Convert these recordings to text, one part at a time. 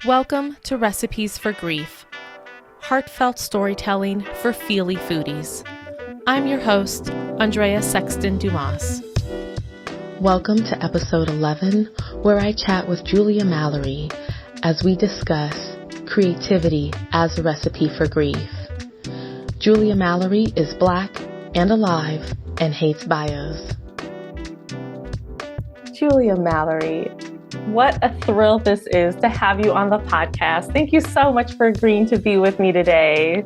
Welcome to Recipes for Grief, heartfelt storytelling for feely foodies. I'm your host, Andrea Sexton Dumas. Welcome to episode 11, where I chat with Julia Mallory as we discuss creativity as a recipe for grief. Julia Mallory is Black and alive and hates bios. Julia Mallory, what a thrill this is to have you on the podcast. Thank you so much for agreeing to be with me today.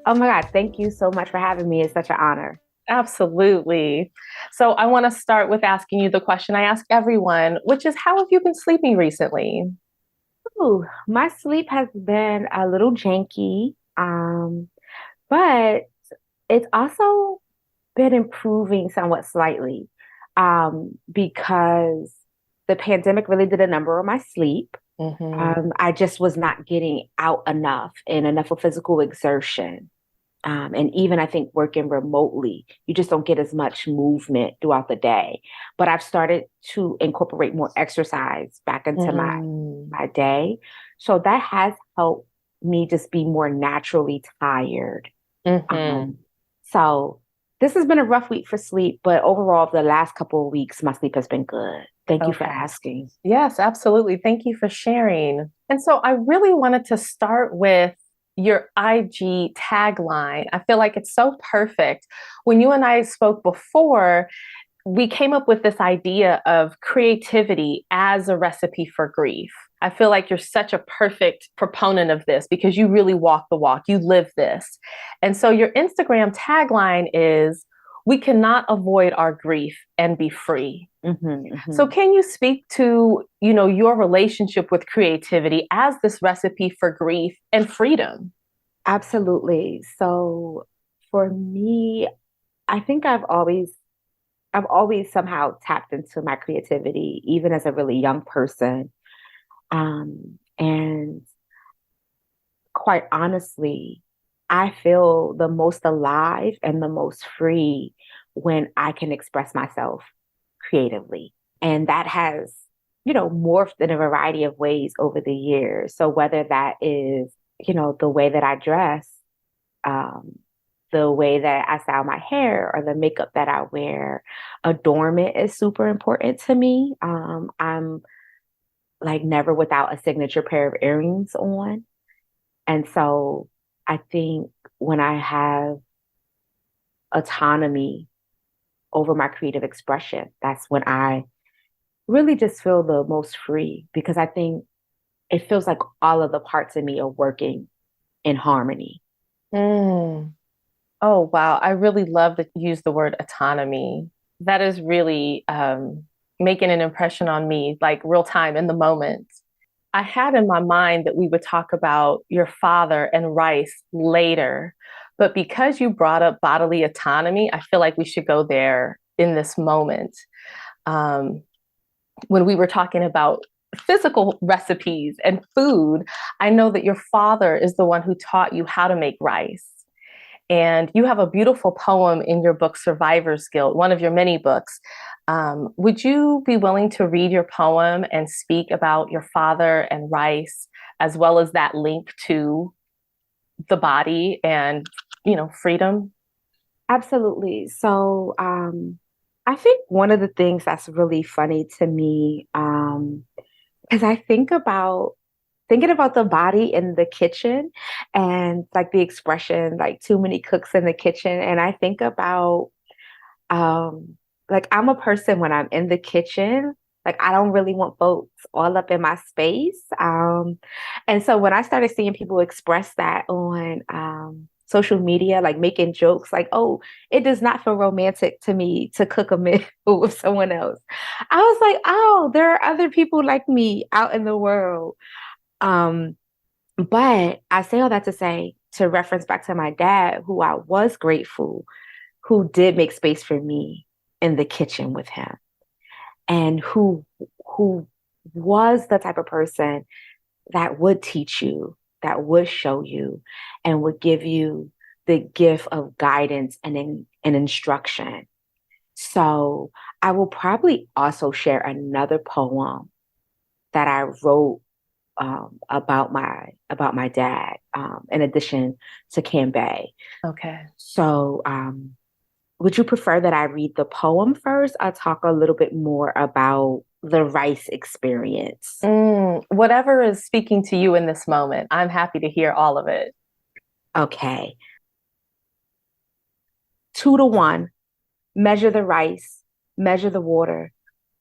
Oh my God, thank you so much for having me. It's such an honor. Absolutely. So I want to start with asking you the question I ask everyone, which is, how have you been sleeping recently? Ooh, my sleep has been a little janky, but it's also been improving somewhat slightly because the pandemic really did a number on my sleep. I just was not getting out enough and enough of physical exertion. And even I think working remotely, you just don't get as much movement throughout the day. But I've started to incorporate more exercise back into my day. So that has helped me just be more naturally tired. So this has been a rough week for sleep, but overall, the last couple of weeks, my sleep has been good. Thank you for asking. Yes, absolutely. Thank you for sharing. And so I really wanted to start with your IG tagline. I feel like it's so perfect. When you and I spoke before, we came up with this idea of creativity as a recipe for grief. I feel like you're such a perfect proponent of this because you really walk the walk, you live this. And so your Instagram tagline is, "We cannot avoid our grief and be free." So can you speak to, your relationship with creativity as this recipe for grief and freedom? Absolutely. So for me, I think I've always somehow tapped into my creativity, even as a really young person. And quite honestly, I feel the most alive and the most free when I can express myself creatively. And that has, morphed in a variety of ways over the years. So whether that is, the way that I dress, um, the way that I style my hair or the makeup that I wear, adornment is super important to me. I'm like never without a signature pair of earrings on. And so I think when I have autonomy over my creative expression, that's when I really just feel the most free because I think it feels like all of the parts of me are working in harmony. Mm. Oh, wow. I really love that you use the word autonomy. That is really making an impression on me, like real time in the moment. I had in my mind that we would talk about your father and rice later, but because you brought up bodily autonomy, I feel like we should go there in this moment. Um, when we were talking about physical recipes and food, I know that your father is the one who taught you how to make rice. And you have a beautiful poem in your book, Survivor's Guilt, one of your many books. Would you be willing to read your poem and speak about your father and rice, as well as that link to the body and, freedom? Absolutely. So I think one of the things that's really funny to me, because I thinking about the body in the kitchen and like the expression, like too many cooks in the kitchen. And I think about like I'm a person when I'm in the kitchen, like I don't really want folks all up in my space. And so when I started seeing people express that on social media, like making jokes like, oh, it does not feel romantic to me to cook a meal with someone else. I was like, oh, there are other people like me out in the world. Um, but I say all that to say, to reference back to my dad, who I was grateful, who did make space for me in the kitchen with him, and who was the type of person that would teach you, that would show you, and would give you the gift of guidance and instruction. So I will probably also share another poem that I wrote about my dad, in addition to Cambay. Okay. So, would you prefer that I read the poem first? I'll talk a little bit more about the rice experience. Whatever is speaking to you in this moment, I'm happy to hear all of it. Okay. 2 to 1. Measure the rice, measure the water.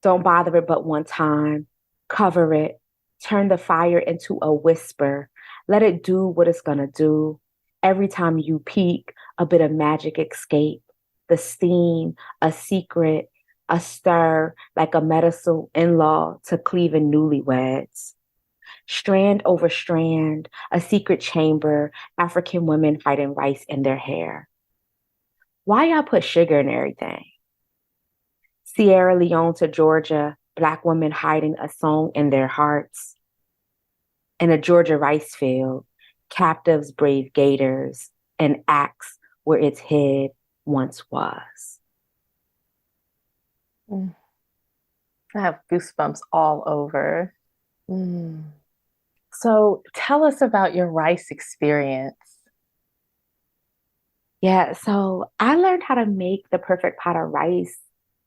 Don't bother it but one time. Cover it. Turn the fire into a whisper. Let it do what it's gonna do. Every time you peek, a bit of magic escape. The steam, a secret, a stir like a medicinal in-law to cleaving newlyweds. Strand over strand, a secret chamber, African women hiding rice in their hair. Why y'all put sugar in everything? Sierra Leone to Georgia, Black women hiding a song in their hearts. In a Georgia rice field, captives brave gators, an axe where its head once was. Mm. I have goosebumps all over. Mm. So tell us about your rice experience. Yeah, so I learned how to make the perfect pot of rice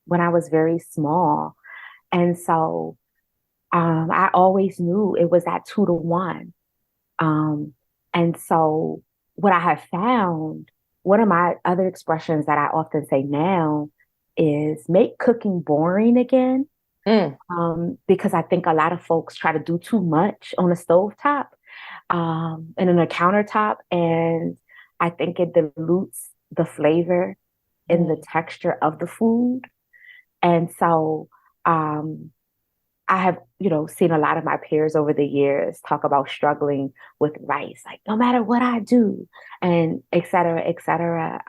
when I was very small. And so I always knew it was at 2 to 1. Um, and so what I have found, one of my other expressions that I often say now is make cooking boring again. Mm. Because I think a lot of folks try to do too much on a stovetop, and on a countertop, and I think it dilutes the flavor and the Mm. texture of the food. And so um, I have, seen a lot of my peers over the years talk about struggling with rice, like no matter what I do, and et cetera, et cetera.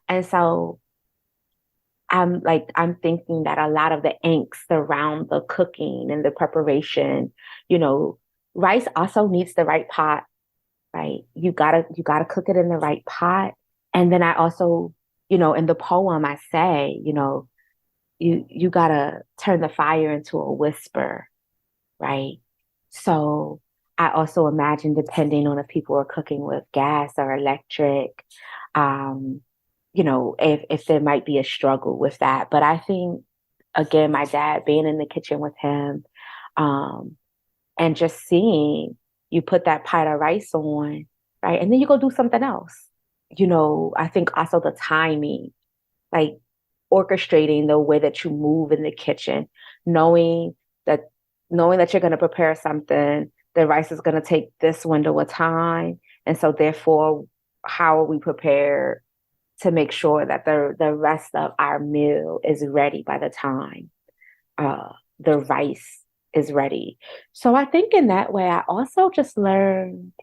And so I'm thinking that a lot of the angst around the cooking and the preparation, you know, rice also needs the right pot, right? You gotta cook it in the right pot. And then I also, in the poem I say, you gotta turn the fire into a whisper, right? So I also imagine, depending on if people are cooking with gas or electric, um, if there might be a struggle with that. But I think, again, my dad being in the kitchen with him, um, and just seeing you put that pot of rice on, right? And then you go do something else. I think also the timing, like orchestrating the way that you move in the kitchen, knowing that knowing that you're going to prepare something, the rice is going to take this window of time. And so therefore, how are we prepared to make sure that the rest of our meal is ready by the time the rice is ready? So I think in that way, I also just learned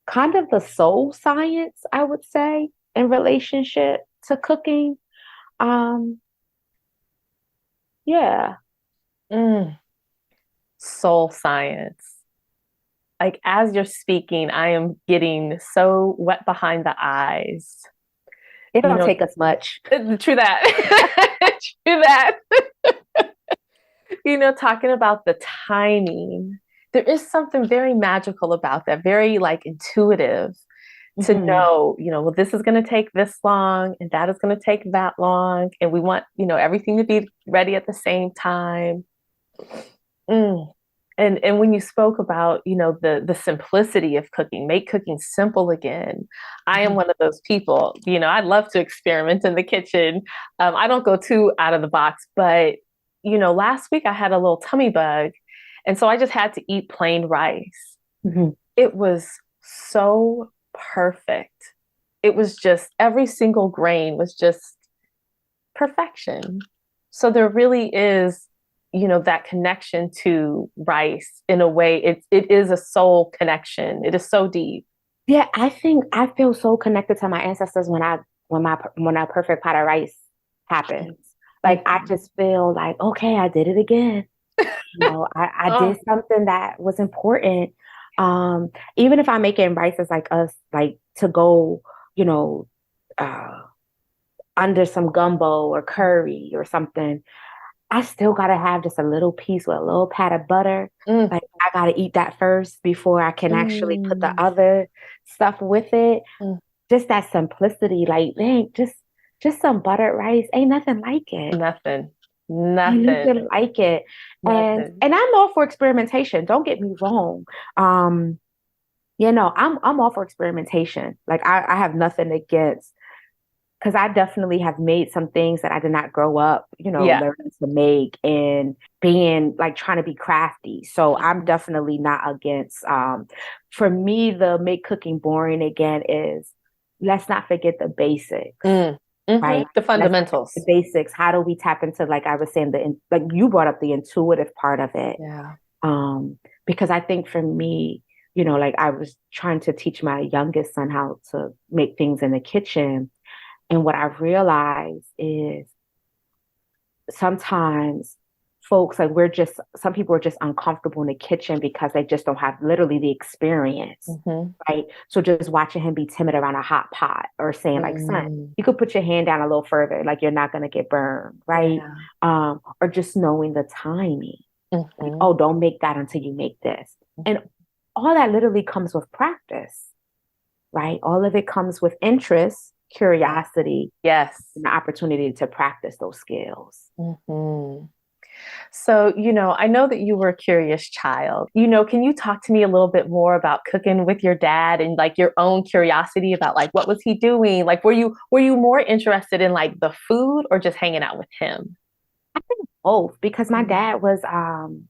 kind of the soul science, I would say, in relationship to cooking. Um, yeah. Mm. Soul science. Like as you're speaking, I am getting so wet behind the eyes. It You don't know, take us much. true that. True that. Talking about the timing, there is something very magical about that, very like intuitive to Mhm. know, well, this is going to take this long and that is going to take that long. And we want, everything to be ready at the same time. Mm. And when you spoke about, the simplicity of cooking, make cooking simple again. I am Mhm. one of those people, I love to experiment in the kitchen. I don't go too out of the box, but last week I had a little tummy bug. And so I just had to eat plain rice. Mhm. It was so perfect. It was just every single grain was just perfection. So there really is, that connection to rice in a way. It is a soul connection. It is so deep. Yeah, I think I feel so connected to my ancestors when a perfect pot of rice happens. Like I Mhm. just feel like, okay, I did it again. I did Oh, something that was important. Even if I'm making rices like us, like to go, you know, uh, under some gumbo or curry or something, I still gotta have just a little piece with a little pat of butter. mm, Like I I gotta eat that first before I can actually put the Mm, other stuff with it. mm, Just that simplicity, like, dang, just some buttered rice. Ain't nothing like it. nothing. Ain't Nothing. nothing like it. Nothing. And I'm all for experimentation. Don't get me wrong. Um, I'm all for experimentation. Like I have nothing against because I definitely have made some things that I did not grow up, Yeah. learning to make and being like trying to be crafty. So I'm Mhm. definitely not against for me the make cooking boring again is let's not forget the basics, Mm. right? The Let's not forget the fundamentals. basics. How do we tap into like I was saying like you brought up the intuitive part of it. Yeah. Because I think for me, like I was trying to teach my youngest son how to make things in the kitchen and what I realized is sometimes folks like some people are just uncomfortable in the kitchen because they just don't have literally the experience, Hmm. right? So just watching him be timid around a hot pot or saying like, son, Mm. you could put your hand down a little further, like you're not gonna get burned, right? Yeah. Or just knowing the timing. Like, Hmm. oh, don't make that until you make this. And all that literally comes with practice, right? All of it comes with interest, Yeah. curiosity, Yes. and the opportunity to practice those skills. Hmm. So, I know that you were a curious child. Can you talk to me a little bit more about cooking with your dad and like your own curiosity about like what was he doing? Like were you more interested in like the food or just hanging out with him? Both, because Mm.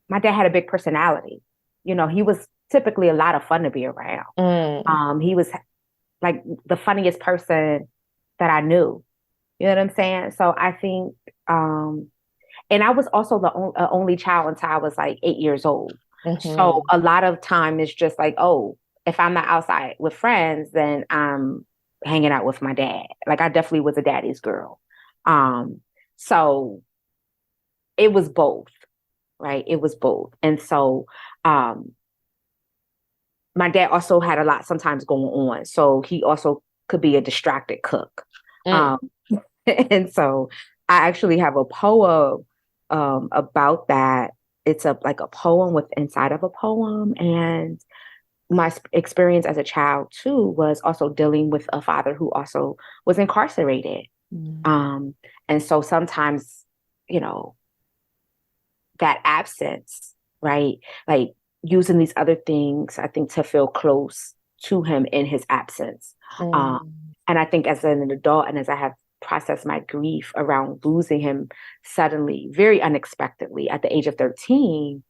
my dad had a big personality. He was typically a lot of fun to be around. Mm. He was like the funniest person that I knew. You know what I'm saying? So I think, and I was also the only child until I was like 8 years old. So Hmm. a lot of time it's just like, oh, if I'm not outside with friends, then I'm hanging out with my dad. Like I definitely was a daddy's girl. Um, so it was both, right? It was both. And so um my dad also had a lot sometimes going on. So he also could be a distracted cook. Mm. Um and so I actually have a poem about that. It's like a poem with inside of a poem. And my experience as a child too was also dealing with a father who also was incarcerated. Mm. Um, and so sometimes, you know, that absence, right? Like using these other things, I think, to feel close to him in his absence. Um, Mm. and I think as an adult and as I have processed my grief around losing him suddenly, very unexpectedly at the age of 13,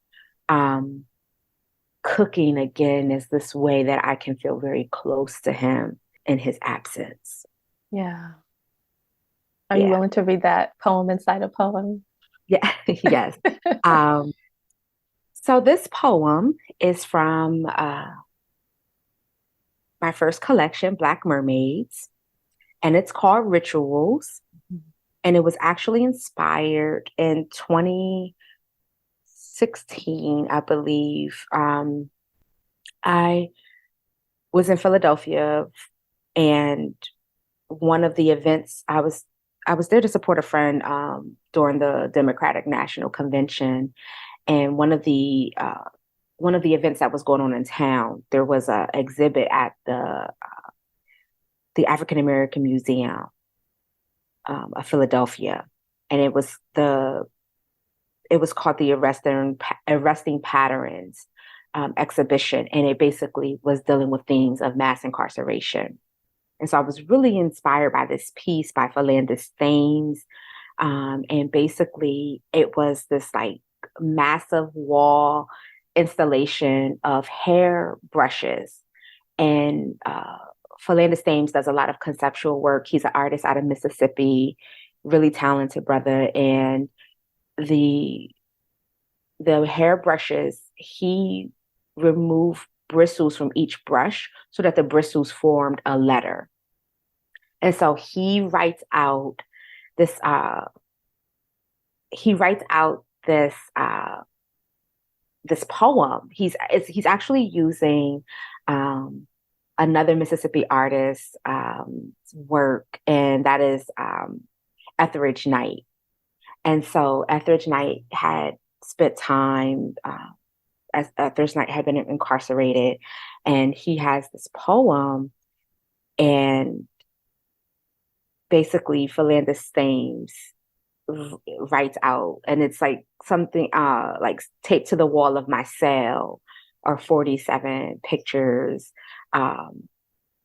um, cooking again is this way that I can feel very close to him in his absence. Yeah. Are you Yeah. willing to read that poem inside a poem? Yeah. Yes. Um, so this poem is from my first collection, Black Mermaids, and it's called Rituals. And it was actually inspired in 2016, I believe. I was in Philadelphia, and one of the events I was there to support a friend during the Democratic National Convention, and one of the events that was going on in town, there was a exhibit at the African American Museum of Philadelphia, and it was called the Arresting Patterns exhibition, and it basically was dealing with themes of mass incarceration. And so I was really inspired by this piece by Felandus Thames, and basically it was this like massive wall installation of hair brushes and Felandus Thames does a lot of conceptual work. He's an artist out of Mississippi, really talented brother. And the the hairbrushes, he removed bristles from each brush so that the bristles formed a letter. And so this he writes out this poem. He's actually using um, another Mississippi artist's work, and that is Etheridge Knight. And so Etheridge Knight had spent time as Etheridge Knight had been incarcerated, and he has this poem, and basically Felandus Thames writes out, and it's like something like taped to the wall of my cell are 47 pictures. Um,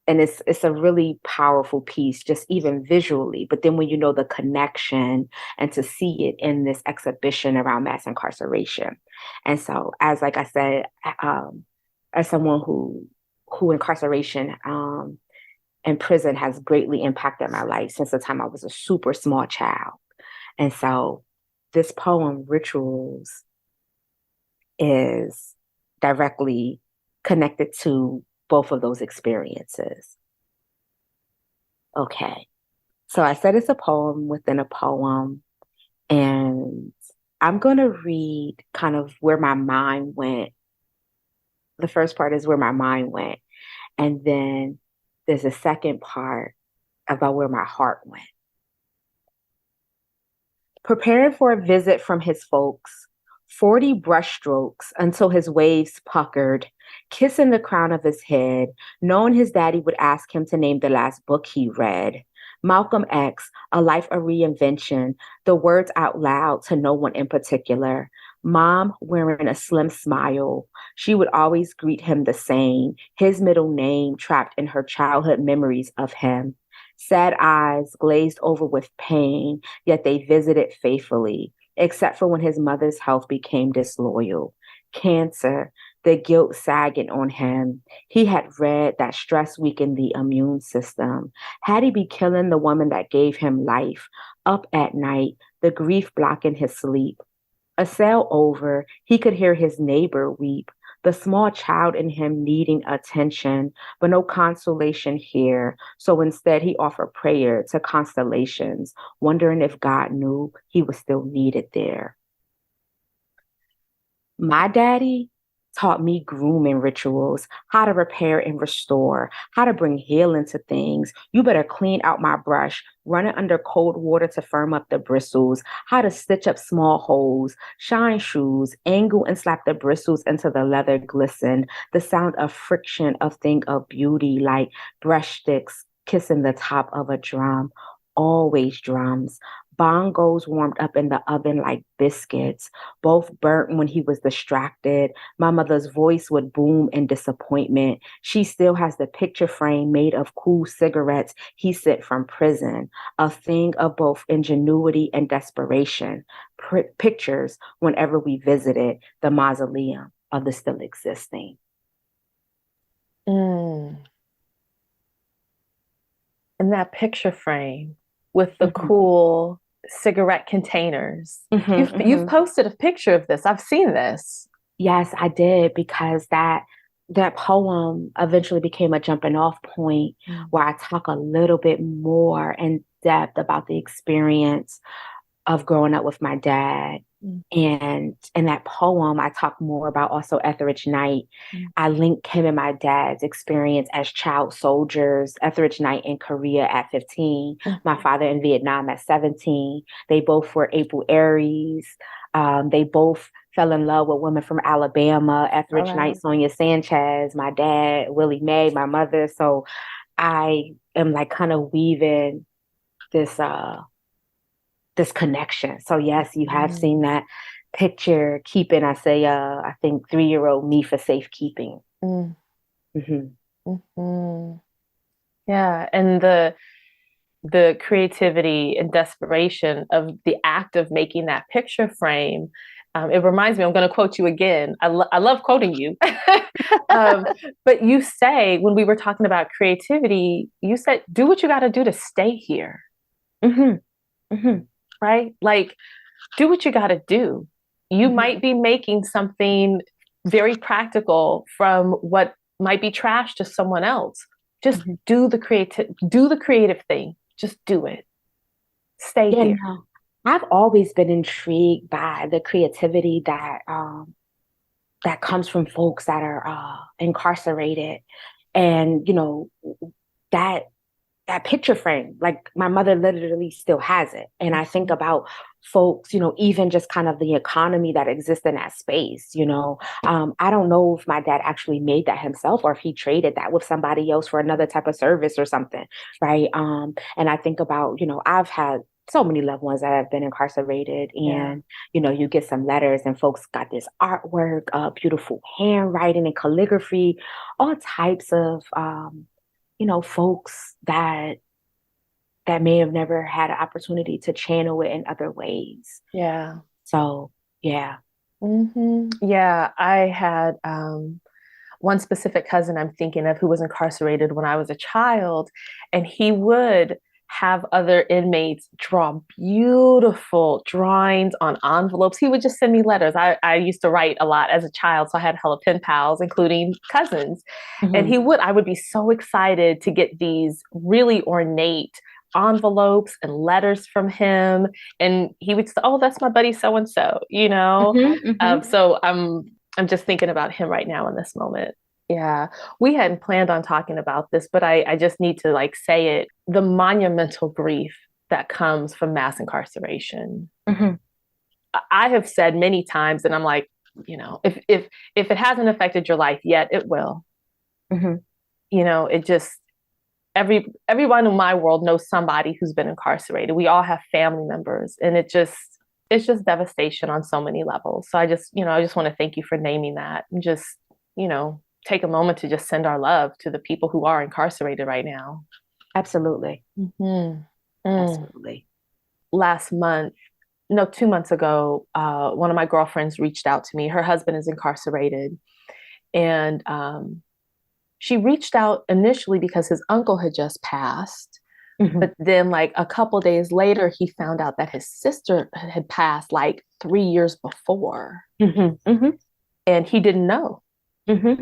and it's a really powerful piece, just even visually. But then when you know the connection and to see it in this exhibition around mass incarceration, and so as like I said, as someone who incarceration and prison has greatly impacted my life since the time I was a super small child, and so this poem Rituals is directly connected to both of those experiences. Okay. So I said it's a poem within a poem, and I'm going to read kind of where my mind went. The first part is where my mind went, and then there's a second part about where my heart went. Preparing for a visit from his folks, 40 brushstrokes until his waves puckered, kissing the crown of his head, knowing his daddy would ask him to name the last book he read. Malcolm X, A Life of Reinvention, the words out loud to no one in particular. Mom wearing a slim smile. She would always greet him the same, his middle name trapped in her childhood memories of him. Sad eyes glazed over with pain, yet they visited faithfully, except for when his mother's health became disloyal. Cancer, the guilt sagging on him. He had read that stress weakened the immune system. Had he be killing the woman that gave him life? Up at night, the grief blocking his sleep. A sale over, he could hear his neighbor weep, the small child in him needing attention, but no consolation here. So instead, he offered prayer to constellations, wondering if God knew he was still needed there. My daddy taught me grooming rituals, how to repair and restore, how to bring healing to things. You better clean out my brush, run it under cold water to firm up the bristles, how to stitch up small holes, shine shoes, angle and slap the bristles into the leather glisten, the sound of friction of thing of beauty like brush sticks kissing the top of a drum. Always drums. Bongos warmed up in the oven like biscuits, both burnt when he was distracted. My mother's voice would boom in disappointment. She still has the picture frame made of cool cigarettes he sent from prison, a thing of both ingenuity and desperation. Pictures whenever we visited the mausoleum of the still existing. Mm. And that picture frame with the Mm-hmm. cool cigarette containers. Mm-hmm, You've mm-hmm. posted a picture of this. I've seen this. Yes, I did because that poem eventually became a jumping off point Mm. where I talk a little bit more in depth about the experience of growing up with my dad. Mm. And in that poem, I talk more about also Etheridge Knight. Mm. I link him and my dad's experience as child soldiers, Etheridge Knight in Korea at 15, my Mm. father in Vietnam at 17. They both were April Aries. They both fell in love with women from Alabama, Oh, Etheridge Knight, wow. Sonia Sanchez, my dad, Willie Mae, my mother. So I am like kind of weaving this this connection. So yes, you have seen Mm. that picture keeping, I say, I think 3-year-old me for safekeeping. Mm. Hmm. Mhm. Yeah, and the creativity and desperation of the act of making that picture frame. It reminds me, I'm going to quote you again. I love quoting you. um, but you say, when we were talking about creativity, you said, do what you got to do to stay here, Hmm. Hmm. right? Like, do what you got to do. You Hmm. might be making something very practical from what might be trash to someone else. Just Hmm. do the creative thing. Just do it. Stay Yeah, here. no, I've always been intrigued by the creativity that comes from folks that are incarcerated, and that that picture frame. Like my mother literally still has it. And I think about folks, even just kind of the economy that exists in that space, I don't know if my dad actually made that himself or if he traded that with somebody else for another type of service or something, right? And I think about, I've had so many loved ones that have been incarcerated Yeah. and you get some letters and folks got this artwork, beautiful handwriting and calligraphy, all types of folks that may have never had an opportunity to channel it in other ways. Yeah. So, yeah. Yeah, I had one specific cousin I'm thinking of who was incarcerated when I was a child, and he would have other inmates draw beautiful drawings on envelopes. He would just send me letters. I used to write a lot as a child, so I had hella pen pals, including cousins. And Hmm. I would be so excited to get these really ornate envelopes and letters from him. And he would say, "Oh, that's my buddy so and so," you know? Hmm. Hmm. So I'm just thinking about him right now in this moment. Yeah, we hadn't planned on talking about this, but I just need to like say it. The monumental grief that comes from mass incarceration. Hmm. I have said many times, and I'm like, if it hasn't affected your life yet, it will. Hmm. It just everyone in my world knows somebody who's been incarcerated. We all have family members, and it's just devastation on so many levels. So I just want to thank you for naming that and just, you know, take a moment to just send our love to the people who are incarcerated right now. Absolutely. Mm-hmm. Mm. Absolutely. Last month, no, 2 months ago, one of my girlfriends reached out to me. Her husband is incarcerated, and she reached out initially because his uncle had just passed. Hmm. But then, like a couple days later, he found out that his sister had passed like 3 years before, Hmm. Hmm. and he didn't know. Hmm.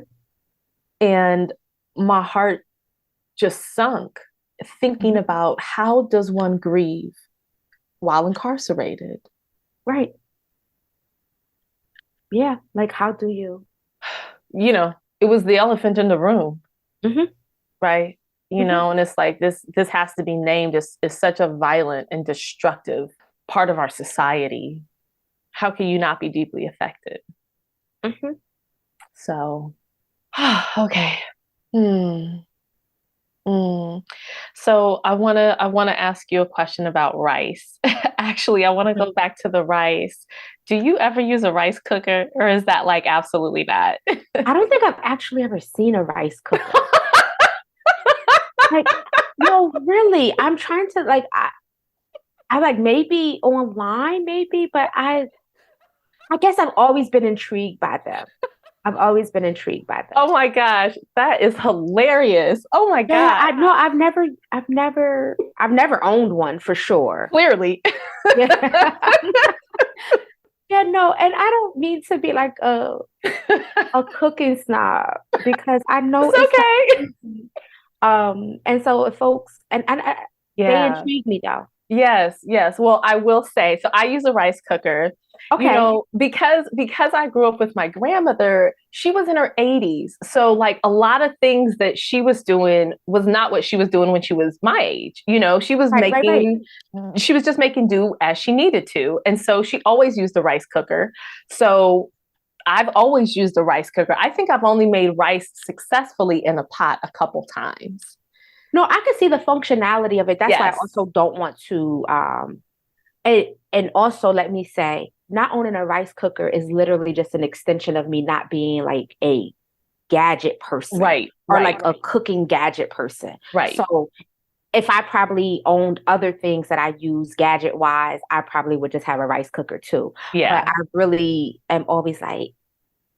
And my heart just sunk thinking Hmm. about how does one grieve while incarcerated? Right. Yeah. Like, how do you? It was the elephant in the room, Hmm. right? Hmm. And it's like this has to be named as such a violent and destructive part of our society. How can you not be deeply affected? Hmm. So, okay. Hmm. Mm. So I wanna ask you a question about rice. Actually, I want to go back to the rice. Do you ever use a rice cooker, or is that like absolutely not? I don't think I've actually ever seen a rice cooker. Like, no, really. I'm trying to like I like maybe online, maybe, but I guess I've always been intrigued by them. I've always been intrigued by them. Oh my gosh, that is hilarious. Oh my Yeah, God. I know I've never owned one for sure. Clearly. Yeah. Yeah, no, and I don't mean to be like a cooking snob because I know It's it's not okay. easy. And so if folks and they Yeah. intrigue me though. Yes, yes. Well, I will say, so I use a rice cooker, Okay. because I grew up with my grandmother, she was in her 80s. So like a lot of things that she was doing was not what she was doing when she was my age. Right, right, right. She was just making do as she needed to. And so she always used a rice cooker. So I've always used a rice cooker. I think I've only made rice successfully in a pot a couple times. No, I can see the functionality of it. That's why I Yes. also don't want to and also let me say, not owning a rice cooker is literally just an extension of me not being like a gadget person Right, or right, like a cooking gadget person. right. So if I probably owned other things that I use gadget wise, I probably would just have a rice cooker too. But Yeah. I really am always like,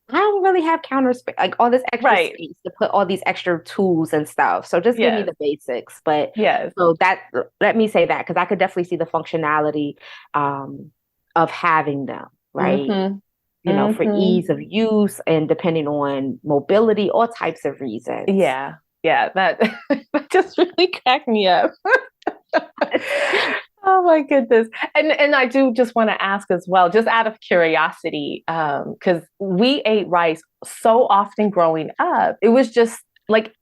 I don't really have counter space, like all this extra Right. space to put all these extra tools and stuff. So just give me Yes. the basics. But Yes. so that let me say that because I could definitely see the functionality um, of having them, right? Mm-hmm. For Mm-hmm. ease of use and depending on mobility, all types of reasons. Yeah. Yeah. That that just really cracked me up. Oh my goodness. And I do just want to ask as well, just out of curiosity, because we ate rice so often growing up. It was just like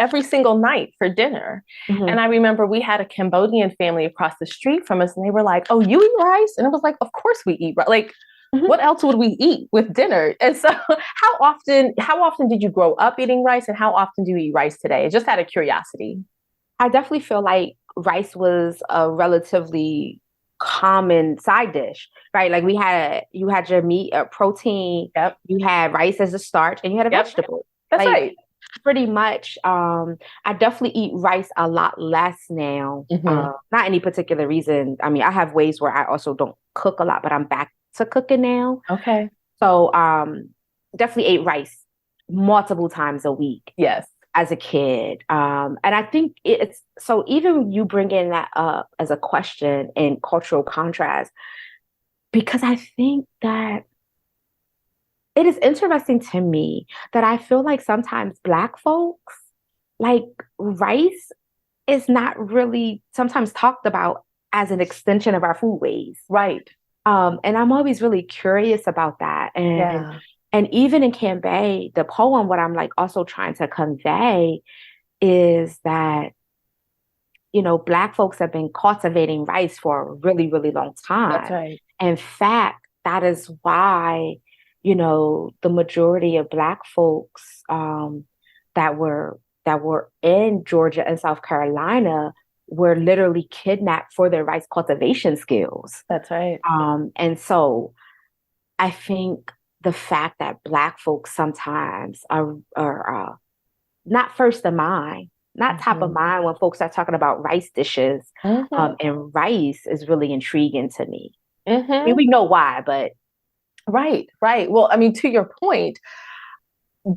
every single night for dinner. And Hmm. I remember we had a Cambodian family across the street from us, and they were like, "Oh, you eat rice?" And it was like, "Of course we eat rice. Like, Hmm. what else would we eat with dinner?" And so, how often did you grow up eating rice, and how often do you eat rice today? Just out of curiosity. I definitely feel like rice was a relatively common side dish, right? Like you had your meat, protein, Yep. you had rice as a starch, and you had a Yep. vegetable. That's Like right. pretty much, I definitely eat rice a lot less now. Hmm. Not any particular reason. I mean, I have ways where I also don't cook a lot, but I'm back to cooking now. Okay. So, definitely ate rice multiple times a week Yes. as a kid. And I think it's so even you bringing that up as a question in cultural contrast, because I think that it is interesting to me that I feel like sometimes Black folks, like rice is not really sometimes talked about as an extension of our foodways. Right. And I'm always really curious about that. Yeah. And even in Cambay, the poem, what I'm like also trying to convey is that, Black folks have been cultivating rice for a really, really long That's time. right. In fact, that is why, the majority of Black folks that were that were in Georgia and South Carolina were literally kidnapped for their rice cultivation skills. That's right. And so I think the fact that Black folks sometimes are not first in mind, not top of Hmm. mind when folks are talking about rice dishes. Hmm. And rice is really intriguing to me. I mean, Hmm. we know why, but Right. Right. Well, I mean, to your point,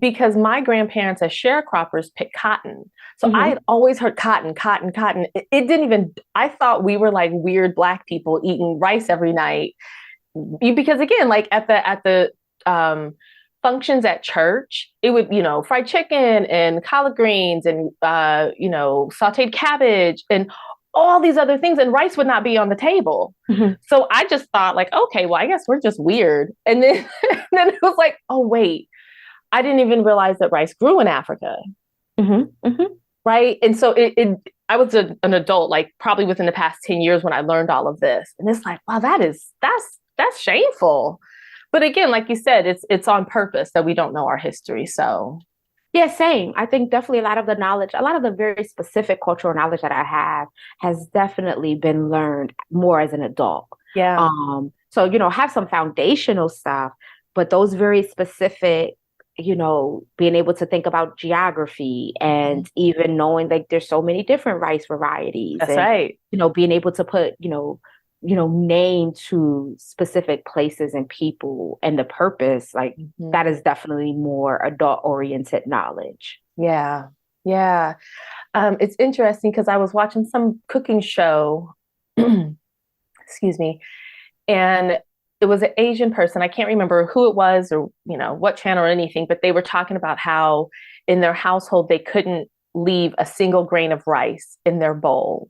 because my grandparents as sharecroppers picked cotton. So I mhm, had always heard cotton, cotton, cotton. It didn't even, I thought we were like weird Black people eating rice every night. Because again, like at the functions at church, it would, fried chicken and collard greens and, sauteed cabbage and all these other things, and rice would not be on the table. mhm, So I just thought, like, okay, well, I guess we're just weird. And then, then it was like, oh, wait, I didn't even realize that rice grew in Africa, mhm, mhm. right? And so I was an adult, like probably within the past 10 years when I learned all of this. And it's like, wow, that's shameful. But again, like you said, it's on purpose that we don't know our history. So Yeah, same. I think definitely a lot of the knowledge, a lot of the very specific cultural knowledge that I have has definitely been learned more as an adult. yeah. So, have some foundational stuff, but those very specific, being able to think about geography Mhm. and even knowing like there's so many different rice varieties That's and, right. being able to put, name to specific places and people and the purpose, like Mhm. that is definitely more adult oriented knowledge. Yeah. Yeah. It's interesting because I was watching some cooking show, excuse me, and it was an Asian person. I can't remember who it was or, what channel or anything, but they were talking about how in their household they couldn't leave a single grain of rice in their bowl.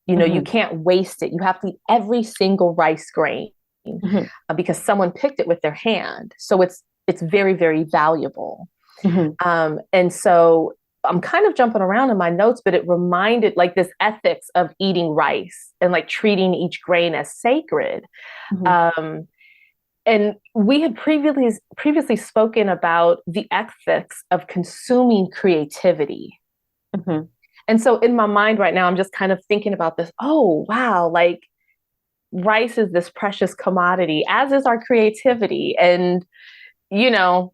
You Hmm. can't waste it. You have to eat every single rice grain Hmm. because someone picked it with their hand. So it's very, very valuable. Hmm. And so I'm kind of jumping around in my notes, but it reminded like this ethics of eating rice and like treating each grain as sacred. Hmm. Um, and we had previously spoken about the ethics of consuming creativity. Hmm. And so in my mind right now, I'm just kind of thinking about this. Oh, wow, like rice is this precious commodity, as is our creativity. And, you know,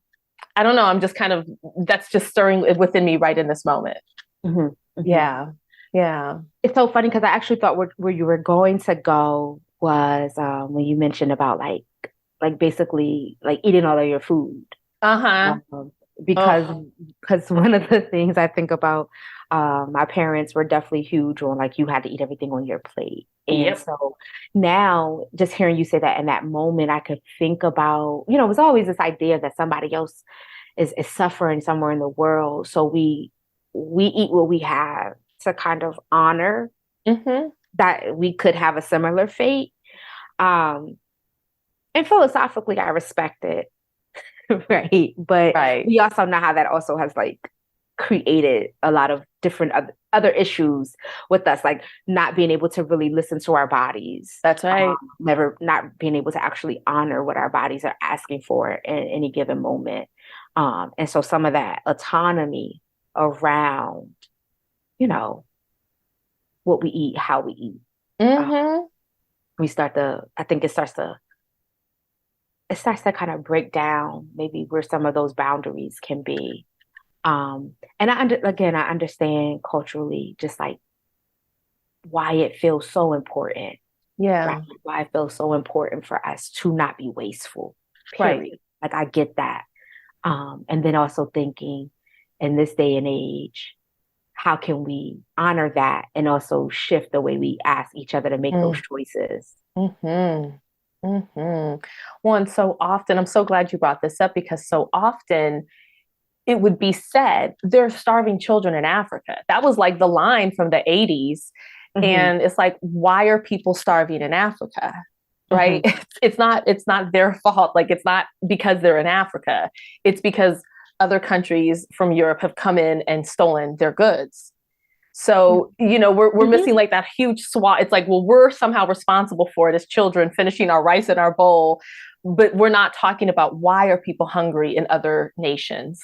I don't know. I'm just kind of, that's just stirring within me right in this moment. Hmm. Hmm. Yeah. Yeah. It's so funny because I actually thought where you were going to go was when you mentioned about like basically like eating all of your food. Uh-huh. Um, because Oh, because one of the things I think about, my parents were definitely huge on like you had to eat everything on your plate. And yep. so now just hearing you say that in that moment, I could think about, it was always this idea that somebody else is suffering somewhere in the world. So we eat what we have to kind of honor Mm-hmm. that we could have a similar fate. Um, and philosophically, I respect it. Right. But Right. we also know how that also has like created a lot of different other issues with us, like not being able to really listen to our bodies, That's right. never not being able to actually honor what our bodies are asking for in any given moment. And so some of that autonomy around, you know, what we eat, how we eat, uh, Mm-hmm. we start to, I think it starts to kind of break down maybe where some of those boundaries can be. And again, I understand culturally just like why it feels so important, right? Yeah. Why it feels so important for us to not be wasteful, Right. period. Like I get that. And then also thinking in this day and age, how can we honor that and also shift the way we ask each other to make those choices? Mm-hmm. Mm-hmm. Well, and so often, I'm so glad you brought this up because so often it would be said, there are starving children in Africa. That was like the line from the 80s. Hmm. And it's like, why are people starving in Africa? Right? Hmm. It's not their fault. Like it's not because they're in Africa. It's because other countries from Europe have come in and stolen their goods. So, we're Hmm. missing like that huge swath. It's like, well, we're somehow responsible for it as children, finishing our rice in our bowl, but we're not talking about why are people hungry in other nations.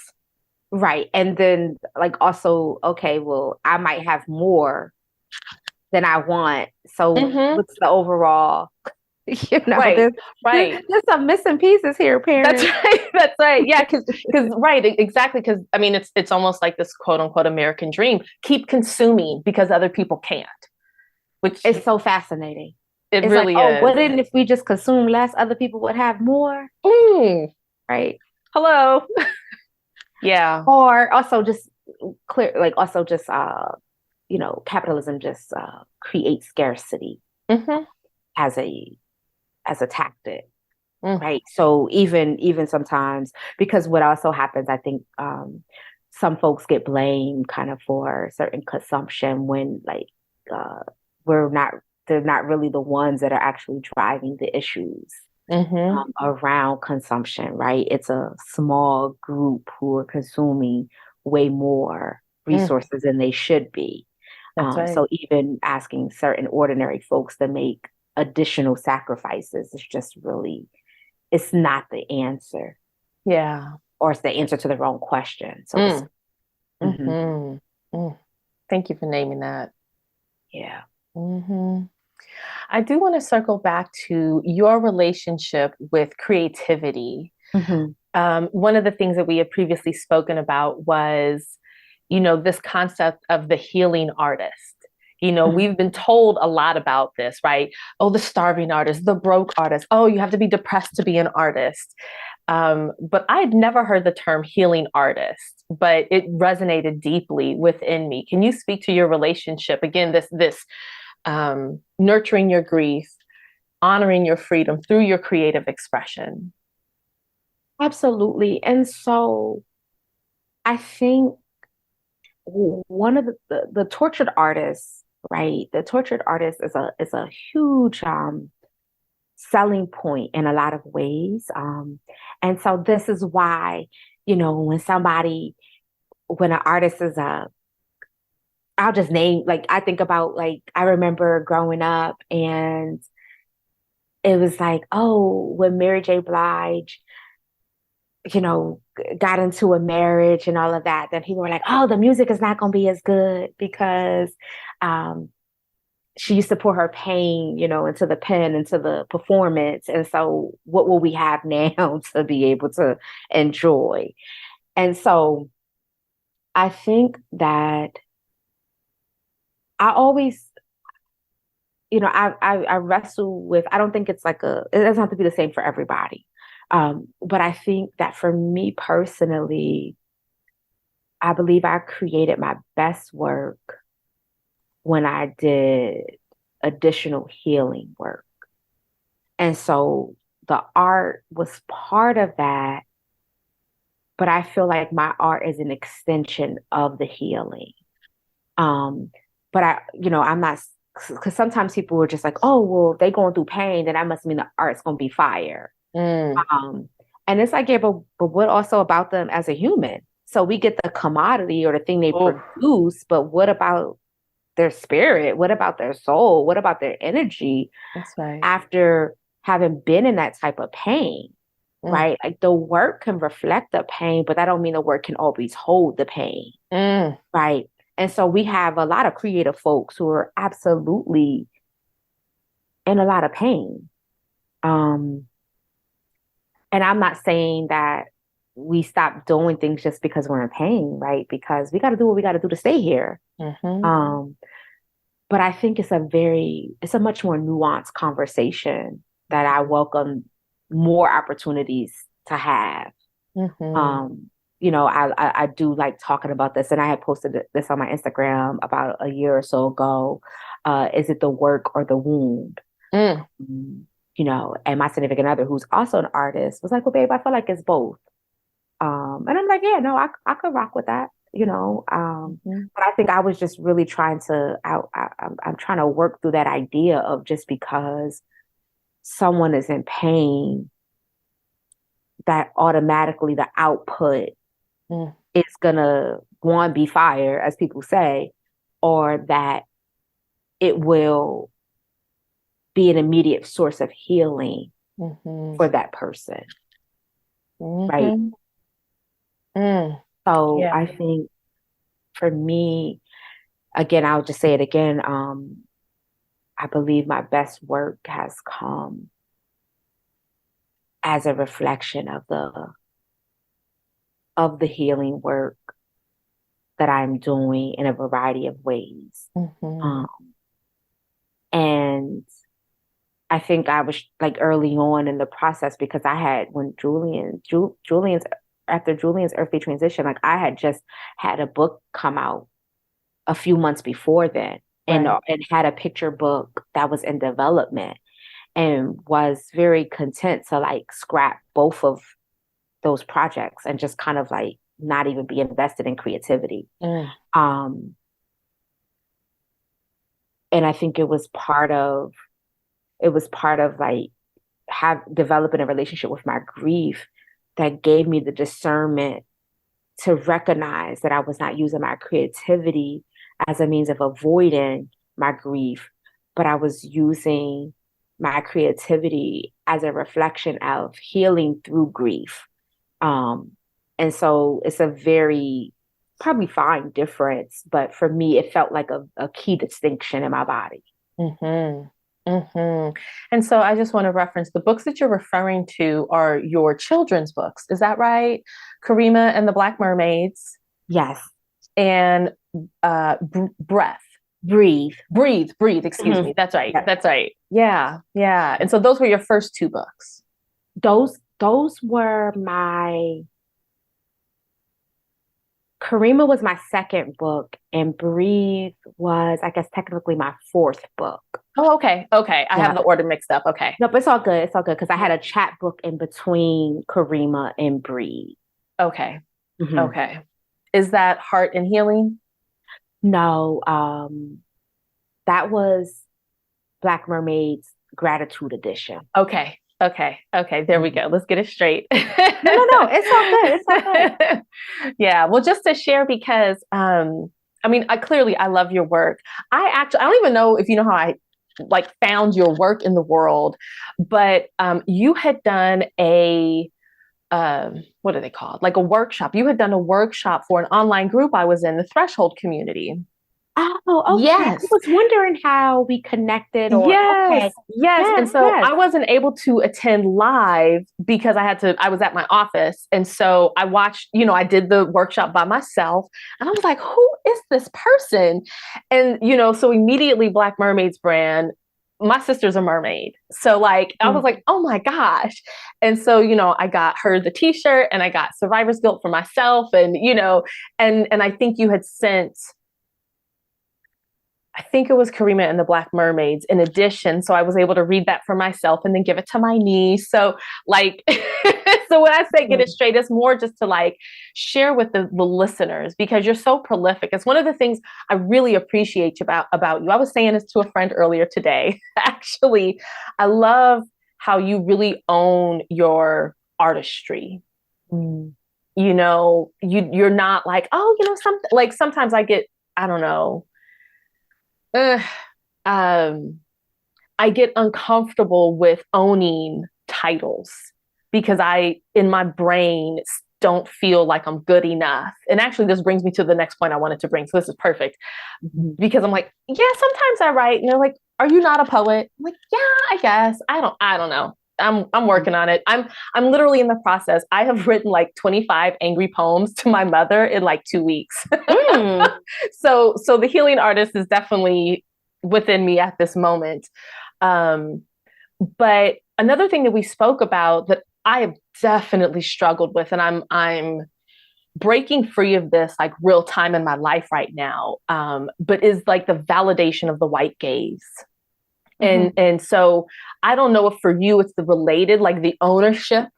Right. And then like also, okay, well, I might have more than I want. So Mm-hmm. what's the overall, Right, right. there's some missing pieces here, That's parents. right. That's right. Yeah, because right, exactly. Because I mean, it's almost like this quote unquote American dream: keep consuming because other people can't. Which It's so fascinating. it It's like, really oh, is. wouldn't if we just consume less, other people would have more, Mm, right? hello. Yeah. Or also just clear, like also just capitalism just creates scarcity Mm-hmm. as a tactic, Mm, right? So even sometimes, because what also happens, I think some folks get blamed kind of for certain consumption when like uh, we're not they're not really the ones that are actually driving the issues mm-hmm. around consumption, right? It's a small group who are consuming way more Mm, resources than they should be. that's right. So even asking certain ordinary folks to make additional sacrifices is just really, it's not the answer, Yeah. or it's the answer to the wrong question, so to speak. Mm, Hmm. mm-hmm. Mm. Thank you for naming that. Yeah. Mm-hmm. I do want to circle back to your relationship with creativity. Hmm. One of the things that we had previously spoken about was, this concept of the healing artist. Hmm. We've been told a lot about this, right? Oh, the starving artist, the broke artist. Oh, you have to be depressed to be an artist. But I had never heard the term healing artist, but it resonated deeply within me. Can you speak to your relationship again? This nurturing your grief, honoring your freedom through your creative expression. Absolutely. And so I think one of the tortured artists, right? The tortured artist is a huge selling point in a lot of ways. And so this is why, when an artist is I'll just name, like, I think about, like, I remember growing up and it was like, oh, when Mary J. Blige, got into a marriage and all of that, then people were like, oh, the music is not going to be as good because um, she used to pour her pain, into the pen, into the performance. And so what will we have now to be able to enjoy? And so I think that I always, I wrestle with, I don't think it's like it doesn't have to be the same for everybody. But I think that for me personally, I believe I created my best work when I did additional healing work. And so the art was part of that, but I feel like my art is an extension of the healing. Um, but I'm not, because sometimes people were just like, oh, well, if they going through pain, then that must mean the art's gonna be fire. Mm, Um, and it's like, yeah, but what also about them as a human? So we get the commodity or the thing they Oh, produce, but what about their spirit? What about their soul? What about their energy that's right. after having been in that type of pain? Mm, Right? Like the work can reflect the pain, but that don't mean the work can always hold the pain. mm, Right. And so we have a lot of creative folks who are absolutely in a lot of pain. Um, and I'm not saying that we stop doing things just because we're in pain, right? Because we got to do what we got to do to stay here. mm-hmm, Um, but I think it's a much more nuanced conversation that I welcome more opportunities to have. mm-hmm, Um, I do like talking about this, and I had posted this on my Instagram about a year or so ago. Is it the work or the wound? mm, And my significant other, who's also an artist, was like, "Well, babe, I feel like it's both." And I'm like, "Yeah, no, I could rock with that." mm-hmm, But I think I was just really trying to, I'm trying to work through that idea of just because someone is in pain, that automatically the output mm, is gonna one be fire, as people say, or that it will be an immediate source of healing mm-hmm, for that person, right? mm-hmm, mm. So Yeah. I think for me, again, I'll just say it again. I believe my best work has come as a reflection of the healing work that I'm doing in a variety of ways. Mm-hmm, Um, and I think I was like early on in the process because I had when Julian's after Julian's earthly transition, like I had just had a book come out a few months before then, right. and had a picture book that was in development, and was very content to like scrap both of those projects and just kind of like not even be invested in creativity. Mm, Um, and I think it was part of like have developing a relationship with my grief that gave me the discernment to recognize that I was not using my creativity as a means of avoiding my grief, but I was using my creativity as a reflection of healing through grief. Um, and so it's a very probably fine difference, but for me, it felt like a key distinction in my body. mm-hmm. Mm-hmm. And so I just want to reference the books that you're referring to are your children's books. Is that right? Karima and the Black Mermaids Yes. and Breath. Breathe. Breathe, excuse Mhm. me. That's right. Yes. That's right. Yeah. Yeah. And so those were your first two books. Those were my Karima was my second book, and Breathe was, I guess, technically my fourth book. Oh, okay. Okay. I have Yeah. the order mixed up. Okay. No, but it's all good. It's all good because I had a chat book in between Karima and Breathe. Okay. Mhm. Okay. Is that Heart and Healing? No, that was Black Mermaid's Gratitude Edition. Okay. Okay. Okay. There we Mhm. go. Let's get it straight. No, no, no. It's all good. It's all good. Yeah. Well, just to share because I mean, I love your work. I don't even know if you know how I like found your work in the world, but you had done a what are they called? Like a workshop. You had done a workshop for an online group I was in, the Threshold community. Oh, okay. I Yes. was wondering how we connected or Yes, okay. yes. Yes, And so yes. I wasn't able to attend live because I was at my office. And so I watched, I did the workshop by myself and I was like, who is this person? And, so immediately Black Mermaids brand, my sister's a mermaid. So like, I was Mm. like, oh my gosh. And so, I got her the t-shirt and I got Survivor's Guilt for myself and, and I think you had sent I think it was Karima and the Black Mermaids in addition. So I was able to read that for myself and then give it to my niece. So like, so when I say get it Mm. straight, it's more just to like share with the listeners because you're so prolific. It's one of the things I really appreciate about you. I was saying this to a friend earlier today. Actually, I love how you really own your artistry. Mm. you're not like, oh, something like sometimes I get, I don't know, uh, um, I get uncomfortable with owning titles because in my brain, don't feel like I'm good enough. And actually, this brings me to the next point I wanted to bring. So this is perfect because I'm like, yeah, sometimes I write, and they're like, "Are you not a poet?" I'm like, yeah, I guess. I don't know. I'm working on it. I'm literally in the process. I have written like 25 angry poems to my mother in like 2 weeks. Mm. So the healing artist is definitely within me at this moment. Um, but another thing that we spoke about that I have definitely struggled with, and I'm breaking free of this like real time in my life right now, but is like the validation of the white gaze. And Mm-hmm. and so I don't know if for you it's the related, like the ownership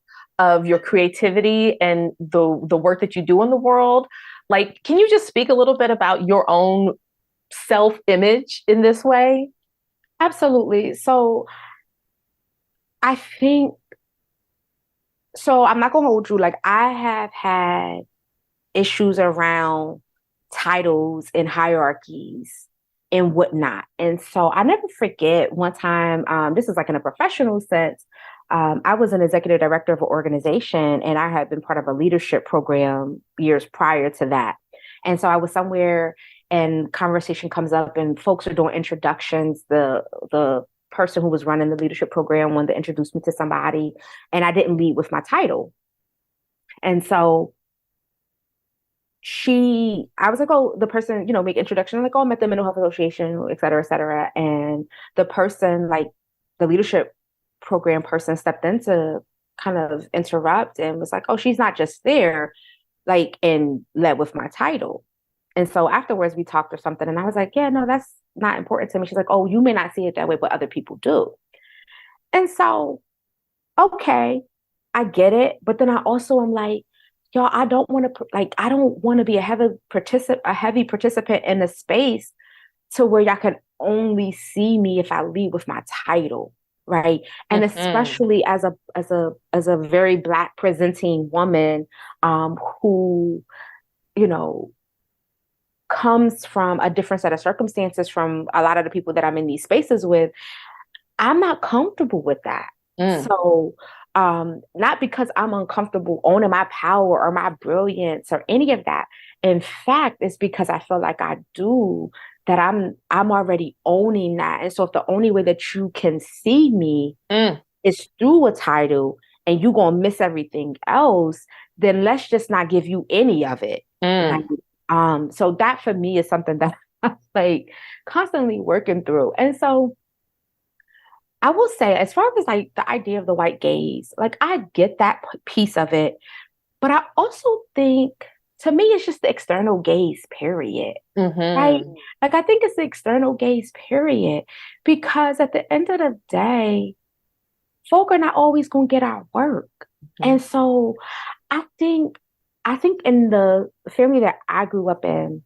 of your creativity and the work that you do in the world. Like, can you just speak a little bit about your own self image in this way? Absolutely. So I think so. I'm not gonna hold you. Like I have had issues around titles and hierarchies and whatnot. And so I never forget one time, this is like in a professional sense. I was an executive director of an organization and I had been part of a leadership program years prior to that. And so I was somewhere and conversation comes up and folks are doing introductions. The person who was running the leadership program wanted to introduce me to somebody, and I didn't lead with my title. And so I was like, oh, the person, make introduction. I'm like, oh, I'm at the Mental Health Association, et cetera, et cetera. And the person, like the leadership program person stepped in to kind of interrupt and was like, oh, she's not just there, like, and led with my title. And so afterwards we talked or something. And I was like, yeah, no, that's not important to me. She's like, oh, you may not see it that way, but other people do. And so, okay, I get it. But then I also am like, y'all, I don't want to I don't want to be a heavy participant in a space to where y'all can only see me if I lead with my title, right? And Mm-hmm. especially as a very Black presenting woman, who you know comes from a different set of circumstances from a lot of the people that I'm in these spaces with. I'm not comfortable with that. Mm. So, not because I'm uncomfortable owning my power or my brilliance or any of that. In fact, it's because I feel like I do that I'm already owning that. And so if the only way that you can see me Mm. is through a title and you're gonna miss everything else, then let's just not give you any of it. Right. Mm. So that for me is something that I'm like constantly working through. And so I will say, as far as like the idea of the white gaze, like I get that piece of it, but I also think to me, it's just the external gaze, period. Right? Mm-hmm. Like I think it's the external gaze, period. Because at the end of the day, folk are not always gonna get our work. And so I think I think in the family that I grew up in,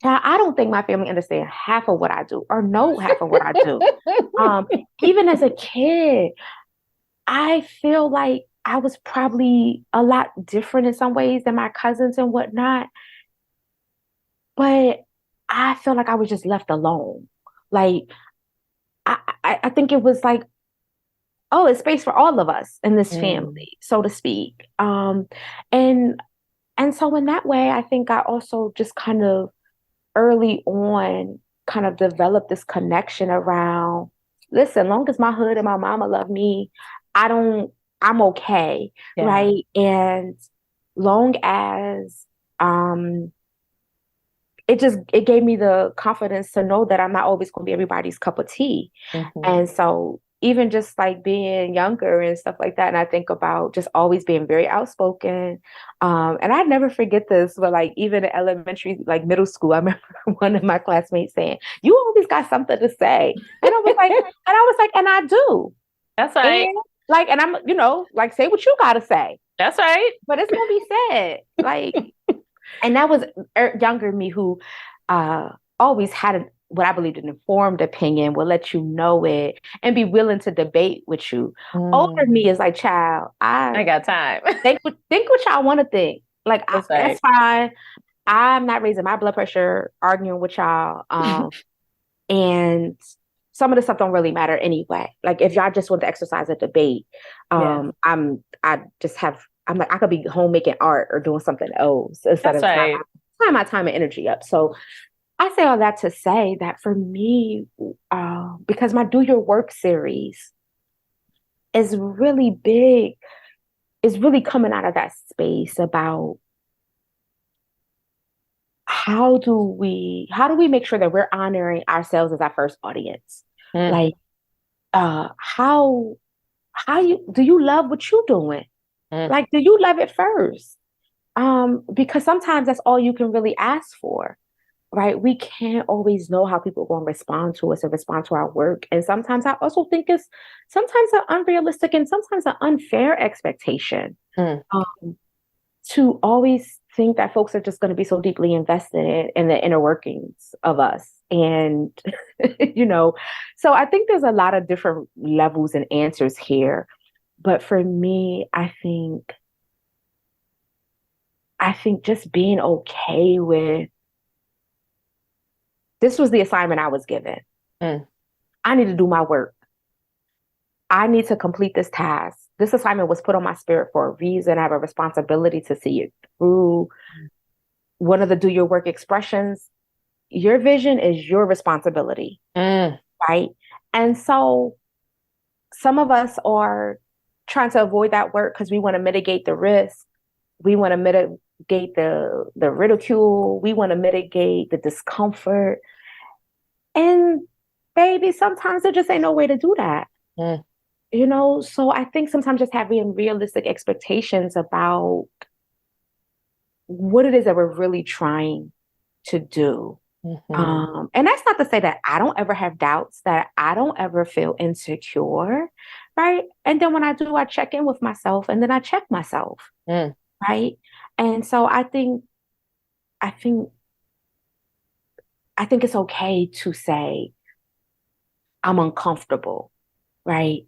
now, I don't think my family understand half of what I do or know half of what I do. Um, Even as a kid, I feel like I was probably a lot different in some ways than my cousins and whatnot, but I feel like I was just left alone. Like I think it was like, oh, it's space for all of us in this Mm. family, so to speak. And and so in that way, I think I also just kind of early on kind of developed this connection around, listen, long as my hood and my mama love me, I don't, I'm okay, Yeah. right? And long as um it gave me the confidence to know that I'm not always going to be everybody's cup of tea. Mm-hmm. And so even just like being younger and stuff like that, and I think about just always being very outspoken. And I never forget this, but like even in elementary, like middle school, I remember one of my classmates saying, "You always got something to say," and and I do, That's right. and like, and I'm, like, say what you got to say, That's right. but it's gonna be said, like, and that was younger me who always had what I believe an informed opinion, will let you know it and be willing to debate with you. Older me Mm. is like, child, I I got time. think what y'all want to think. Like That's that's right. fine. I'm not raising my blood pressure arguing with y'all. And some of the stuff don't really matter anyway. Like if y'all just want to exercise a debate, Yes, I'm like I could be home making art or doing something else instead that's of right. my time and energy up. So I say all that to say that for me, because my Do Your Work series is really big, is really coming out of that space about how do we make sure that we're honoring ourselves as our first audience? Mm, Like, how you do you love what you're doing? mm, Like, do you love it first? Because sometimes that's all you can really ask for, right? We can't always know how people are going to respond to us and respond to our work. And sometimes I also think it's sometimes an unrealistic and sometimes an unfair expectation. mm. Um, to always think that folks are just going to be so deeply invested in the inner workings of us. And, you know, so I think there's a lot of different levels and answers here. But for me, I think just being okay with this was the assignment I was given. Mm. I need to do my work. I need to complete this task. This assignment was put on my spirit for a reason. I have a responsibility to see it through. One of the do your work expressions, your vision is your responsibility, Mm. right? And so some of us are trying to avoid that work because we want to mitigate the risk. We want to mitigate the ridicule. We want to mitigate the discomfort. And baby, sometimes there just ain't no way to do that. Mm. So I think sometimes just having realistic expectations about what it is that we're really trying to do. Mhm. And that's not to say that I don't ever have doubts, that I don't ever feel insecure, right? And then when I do, I check in with myself and then I check myself, Mm. right? And so I think, I think it's okay to say I'm uncomfortable, right?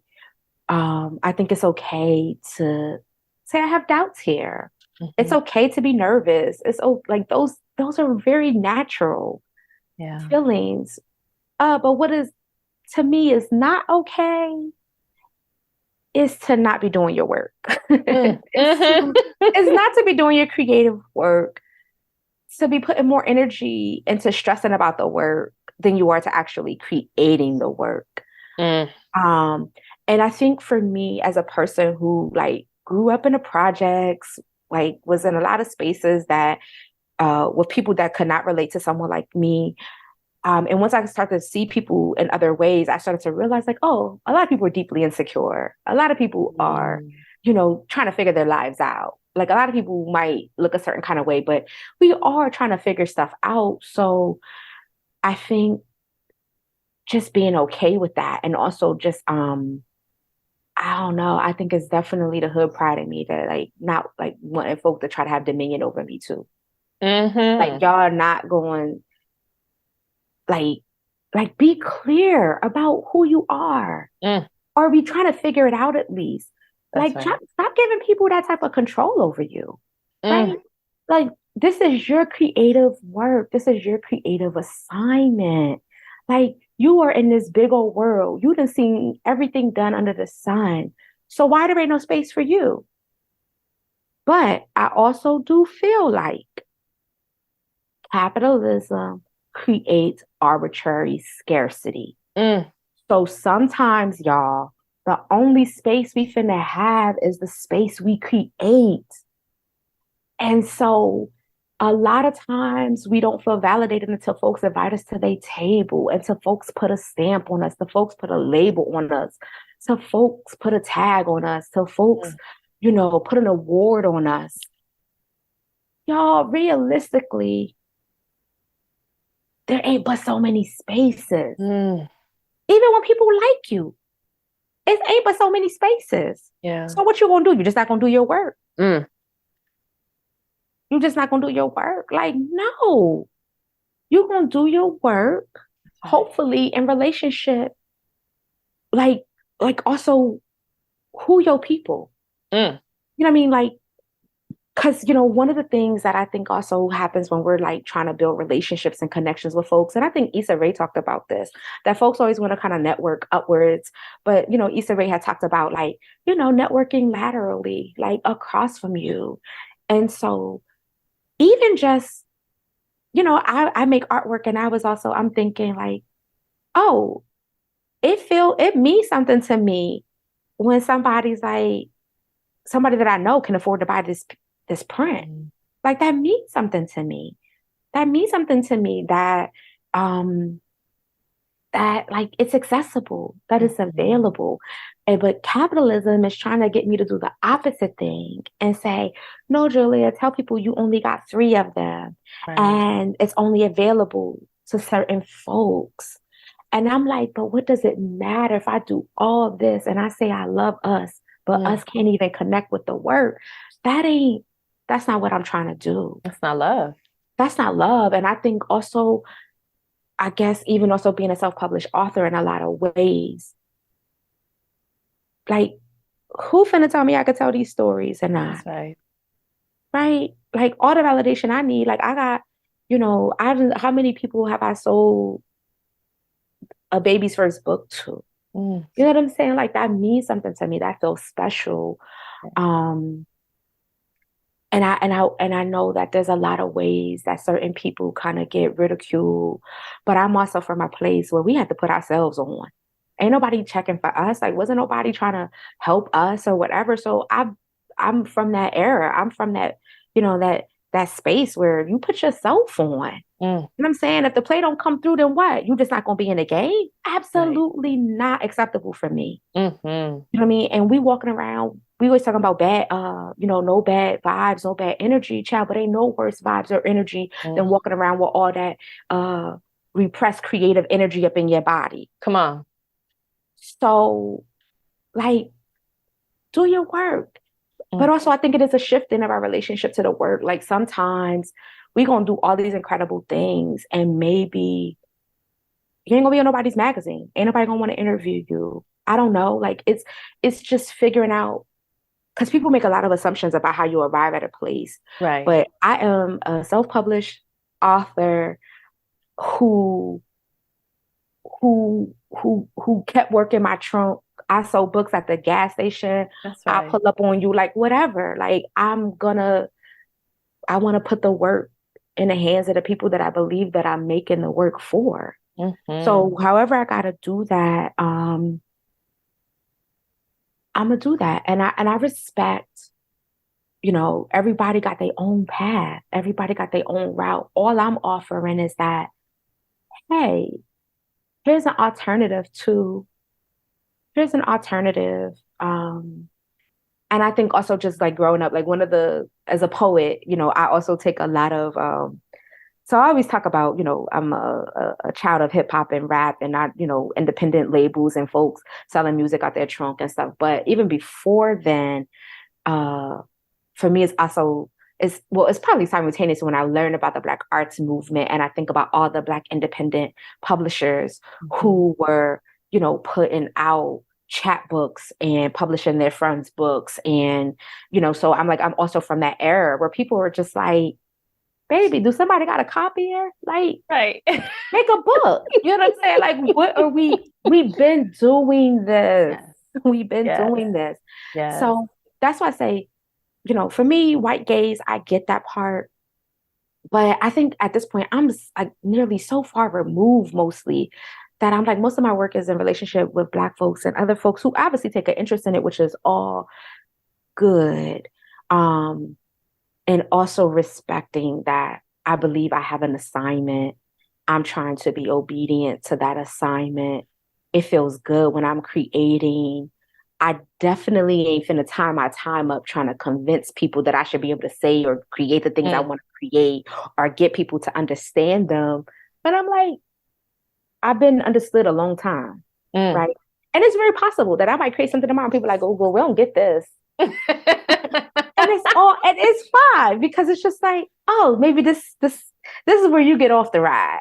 I think it's okay to say I have doubts here. It's Mhm. okay to be nervous. Like those are very natural Yeah. feelings. But what is to me is not okay is to not be doing your work. Mm. It's Mhm. to it's not to be doing your creative work, to be putting more energy into stressing about the work than you are to actually creating the work. Mm. Um, and I think for me as a person who like grew up in the projects, like was in a lot of spaces that with people that could not relate to someone like me. And once I started to see people in other ways, I started to realize like, oh, a lot of people are deeply insecure. A lot of people are, Mm. trying to figure their lives out. Like a lot of people might look a certain kind of way, but we are trying to figure stuff out. So I think just being okay with that and also just I don't know. I think it's definitely the hood pride in me that like not like wanting folk to try to have dominion over me too. Like Mhm. y'all are not going like be clear about who you are. Mm. Or be trying to figure it out at least. That's Like right. stop giving people that type of control over you. Mm. Right? Like this is your creative work. This is your creative assignment. Like you are in this big old world. You done seen everything done under the sun. So why there ain't no space for you? But I also do feel like capitalism creates arbitrary scarcity. Mm. So sometimes, y'all, the only space we finna have is the space we create. And so a lot of times we don't feel validated until folks invite us to their table, until folks put a stamp on us, till folks put a label on us, till folks put a tag on us, till folks, Mm. put an award on us. Y'all, realistically, there ain't but so many spaces. Mm. Even when people like you, it ain't but so many spaces. Yeah. So what you gonna do? You just not gonna do your work. Mm. You just not gonna do your work. Like, no, you gonna do your work Right. hopefully in relationship, like also who your people. Mm. You know what I mean? Like, because one of the things that I think also happens when we're like trying to build relationships and connections with folks, and I think Issa Rae talked about this, that folks always want to kind of network upwards, but Issa Rae had talked about like networking laterally, like across from you, and so even just I make artwork, and I'm thinking like, oh, it means something to me when somebody that I know can afford to buy this print. Mm. Like that means something to me. That means something to me um that like it's accessible, that it's Mhm. available. But capitalism is trying to get me to do the opposite thing and say, no, Julia, tell people you only got three of them Right. and it's only available to certain folks. And I'm like, but what does it matter if I do all this and I say I love us, but Mm. us can't even connect with the work? That ain't, that's not what I'm trying to do. That's not love. That's not love. And I think also, I guess, even also being a self-published author in a lot of ways, like, who finna tell me I could tell these stories or not? That's right. Right? Like, all the validation I need, like, I got, how many people have I sold a baby's first book to? Mm. You know what I'm saying? Like, that means something to me. That feels special. Um, and I know that there's a lot of ways that certain people kind of get ridiculed, but I'm also from a place where we have to put ourselves on. Ain't nobody checking for us. Like, wasn't nobody trying to help us or whatever. So I'm from that era. I'm from that, that space where you put yourself on. Mm. You know what I'm saying? If the play don't come through, then what? You just not gonna be in the game? Right. Absolutely not acceptable for me. Hmm. You know what I mean? And we walking around, we always talking about bad, no bad vibes, no bad energy, child, but ain't no worse vibes or energy than Mm. walking around with all that repressed creative energy up in your body. Come on. So, like, do your work. But Mm. also, I think it is a shifting of our relationship to the work. Like, sometimes we gonna do all these incredible things, and maybe you ain't gonna be on nobody's magazine. Ain't nobody gonna want to interview you. I don't know. Like, it's just figuring out because people make a lot of assumptions about how you arrive at a place. Right. But I am a self-published author who who kept working my trunk. I sold books at the gas station. That's I right. pull up on you, like whatever. Like I want to put the work in the hands of the people that I believe that I'm making the work for. So Hmm. however I gotta do that, I'm gonna do that. And I respect everybody got their own path. Everybody got their own route. All I'm offering is that, hey, here's an alternative to, here's an alternative. And I think also just like growing up, like as a poet, I also take a lot of, so I always talk about, I'm a child of hip hop and rap and not, independent labels and folks selling music out their trunk and stuff. But even before then, uh, for me, it's probably simultaneous when I learned about the Black arts movement and I think about all the Black independent publishers Hmm. who were, putting out chapbooks and publishing their friends' books. And, so I'm also from that era where people were just like, baby, do somebody got a copier? Like, Right. make a book. You know what I'm saying? Like, what are we've been doing this. Yes. We've been Yes. doing this. Yes. So that's why I say, for me, white gaze, I get that part. But I think at this point, I'm like nearly so far removed mostly that I'm like, most of my work is in relationship with Black folks and other folks who obviously take an interest in it, which is all good. Um, and also respecting that I believe I have an assignment. I'm trying to be obedient to that assignment. It feels good when I'm creating. I definitely ain't finna tie my time up trying to convince people that I should be able to say or create the things I Mm. want to create or get people to understand them. But I'm like, I've been understood a long time, Mm. right? And it's very possible that I might create something tomorrow and people are like, oh, well, we don't get this. And it's fine because it's just like, oh, maybe this is where you get off the ride.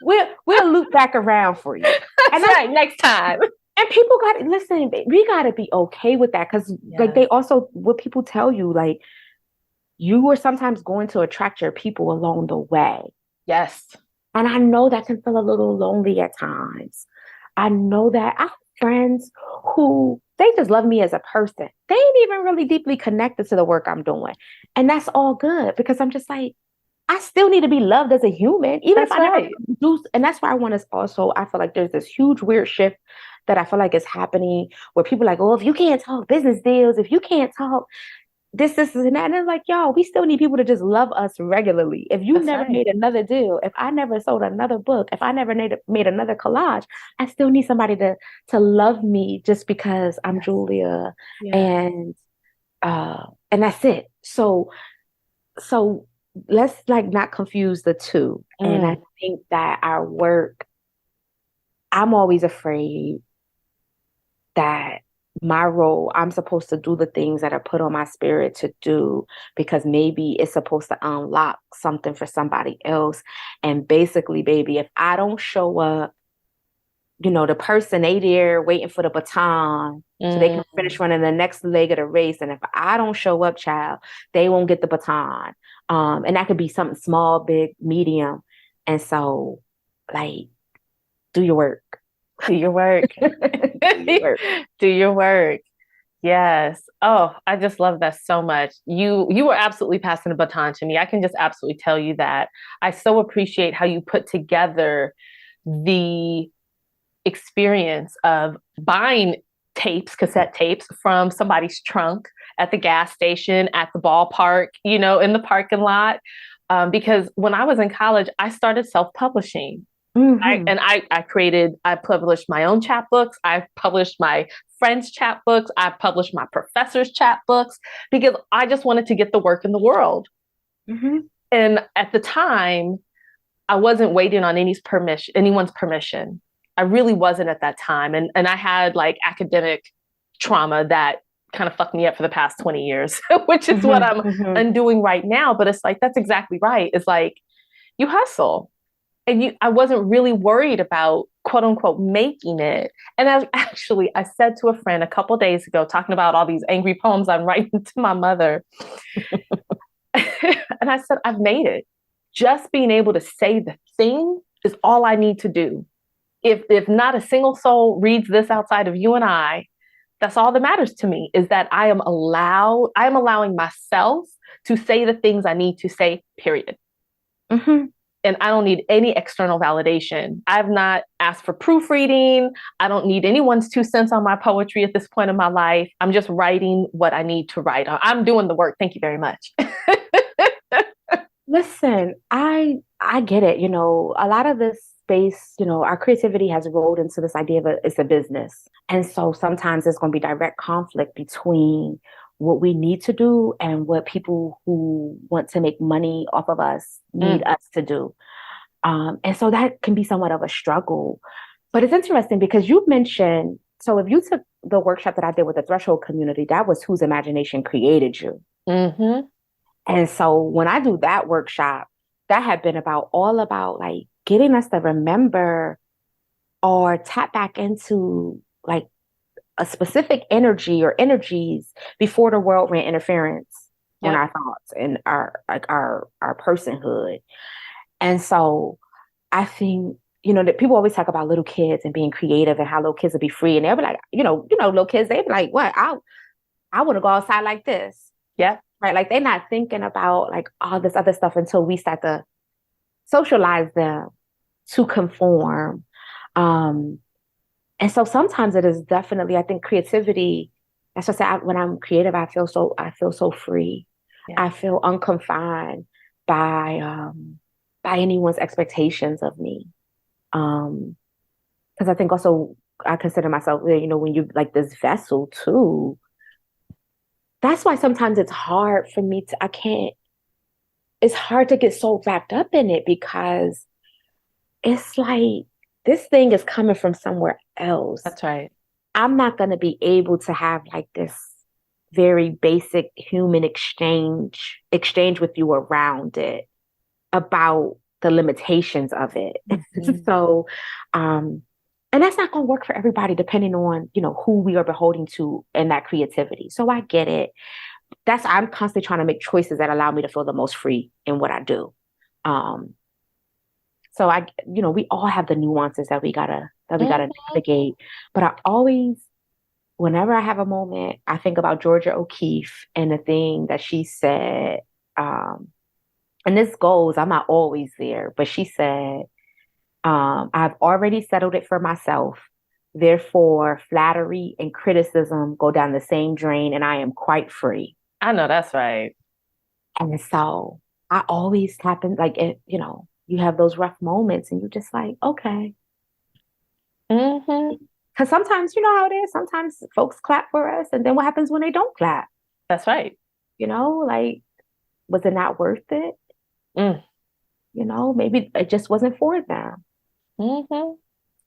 We'll loop back around for you. That's And that's right. Next time. and people got to listen. We got to be okay with that because like Yes. they also what people tell you like you are sometimes going to attract your people along the way. Yes. And I know that can feel a little lonely at times. I know that I have friends who they just love me as a person. They ain't even really deeply connected to the work I'm doing. And that's all good because I'm just like, I still need to be loved as a human, even if That's I never right. do. And that's why I want to also, I feel like there's this huge weird shift that I feel like is happening where people are like, oh, if you can't talk business deals, if you can't talk this, and that. And it's like, y'all, we still need people to just love us regularly. If you That's never right. made another deal, if I never sold another book, if I never made another collage, I still need somebody to love me just because I'm Yes. Julia Yes. and and that's it. So let's like not confuse the two. And I Mm, think that our work, I'm always afraid that my role, I'm supposed to do the things that are put on my spirit to do because maybe it's supposed to unlock something for somebody else. And basically, baby, if I don't show up, the person they there waiting for the baton so they can finish mm. running the next leg of the race. And if I don't show up, child, they won't get the baton. And that could be something small, big, medium. And so, like, do your work. Do your work. Do your work. Do your work. Yes. Oh, I just love that so much. You were absolutely passing the baton to me. I can just absolutely tell you that. I so appreciate how you put together the experience of buying tapes, cassette tapes from somebody's trunk at the gas station, at the ballpark, in the parking lot. Because when I was in college, I started self-publishing. Hmm. I published my own chapbooks. I published my friends' chapbooks. I published my professors' chapbooks because I just wanted to get the work in the world. Hmm. And at the time, I wasn't waiting on anyone's permission. I really wasn't at that time. And I had like academic trauma that kind of fucked me up for the past 20 years, which is what Hmm. I'm Hmm. undoing right now. But it's like, that's exactly right. It's like, you hustle. I wasn't really worried about quote unquote making it. And I said to a friend a couple days ago, talking about all these angry poems I'm writing to my mother. And I said, I've made it. Just being able to say the thing is all I need to do. If not a single soul reads this outside of you and I, that's all that matters to me is that I am allowing myself to say the things I need to say, period. Hmm. And I don't need any external validation. I've not asked for proofreading. I don't need anyone's 2 cents on my poetry at this point in my life. I'm just writing what I need to write. I'm doing the work. Thank you very much. Listen, I get it. A lot of this space, our creativity has rolled into this idea of it's a business. And so sometimes there's going to be direct conflict between what we need to do and what people who want to make money off of us need Mm, us to do. And so that can be somewhat of a struggle. But it's interesting because you mentioned, so if you took the workshop that I did with the Threshold community, that was whose imagination created you. mm-hmm. And so when I do that workshop, that had been all about like getting us to remember or tap back into like a specific energy or energies before the world ran interference on Yep. our thoughts and our personhood. And so I think, that people always talk about little kids and being creative and how little kids will be free. And they'll be like, little kids, they'll be like, what? I want to go outside like this. Yep. Right. Like they're not thinking about like all this other stuff until we start to socialize them to conform. Um, and so sometimes it is definitely, I think creativity, that's what I say, when I'm creative, I feel so free. Yeah. I feel unconfined by anyone's expectations of me. Because I think also I consider myself, when you like this vessel too, that's why sometimes it's hard for me to, I can't, it's hard to get so wrapped up in it because it's like this thing is coming from somewhere else. That's right. I'm not going to be able to have like this very basic human exchange with you around it about the limitations of it. Mhm. So, um, and that's not going to work for everybody, depending on, who we are beholding to and that creativity. So I get it. I'm constantly trying to make choices that allow me to feel the most free in what I do. Um, so we all have the nuances that we gotta Mhm. navigate. But I always, whenever I have a moment, I think about Georgia O'Keeffe and the thing that she said. Um, and this goes, I'm not always there, but she said, I've already settled it for myself. Therefore, flattery and criticism go down the same drain, and I am quite free. I know that's right. And so I always happen like you have those rough moments, and you're just like, okay. Hmm. Because sometimes you know how it is. Sometimes folks clap for us, and then what happens when they don't clap? That's right. Like, was it not worth it? Mm. Maybe it just wasn't for them. Hmm.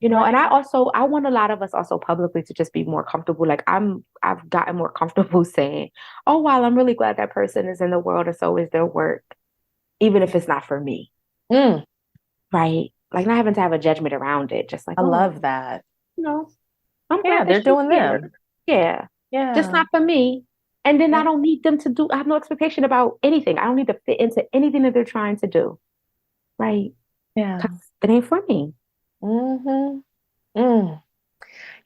And Right. I want a lot of us also publicly to just be more comfortable. Like I've gotten more comfortable saying, oh, wow, I'm really glad that person is in the world and so is their work, even if it's not for me. Mm. Right. Like not having to have a judgment around it. Just like, I oh, love that. you know, I'm Yeah, glad that they're she's doing here. them. Yeah. Just Yeah. not for me. And then I Yeah. don't need them to do, I have no expectation about anything. I don't need to fit into anything that they're trying to do. Right. Yeah. Because it ain't for me. Hmm. Mm.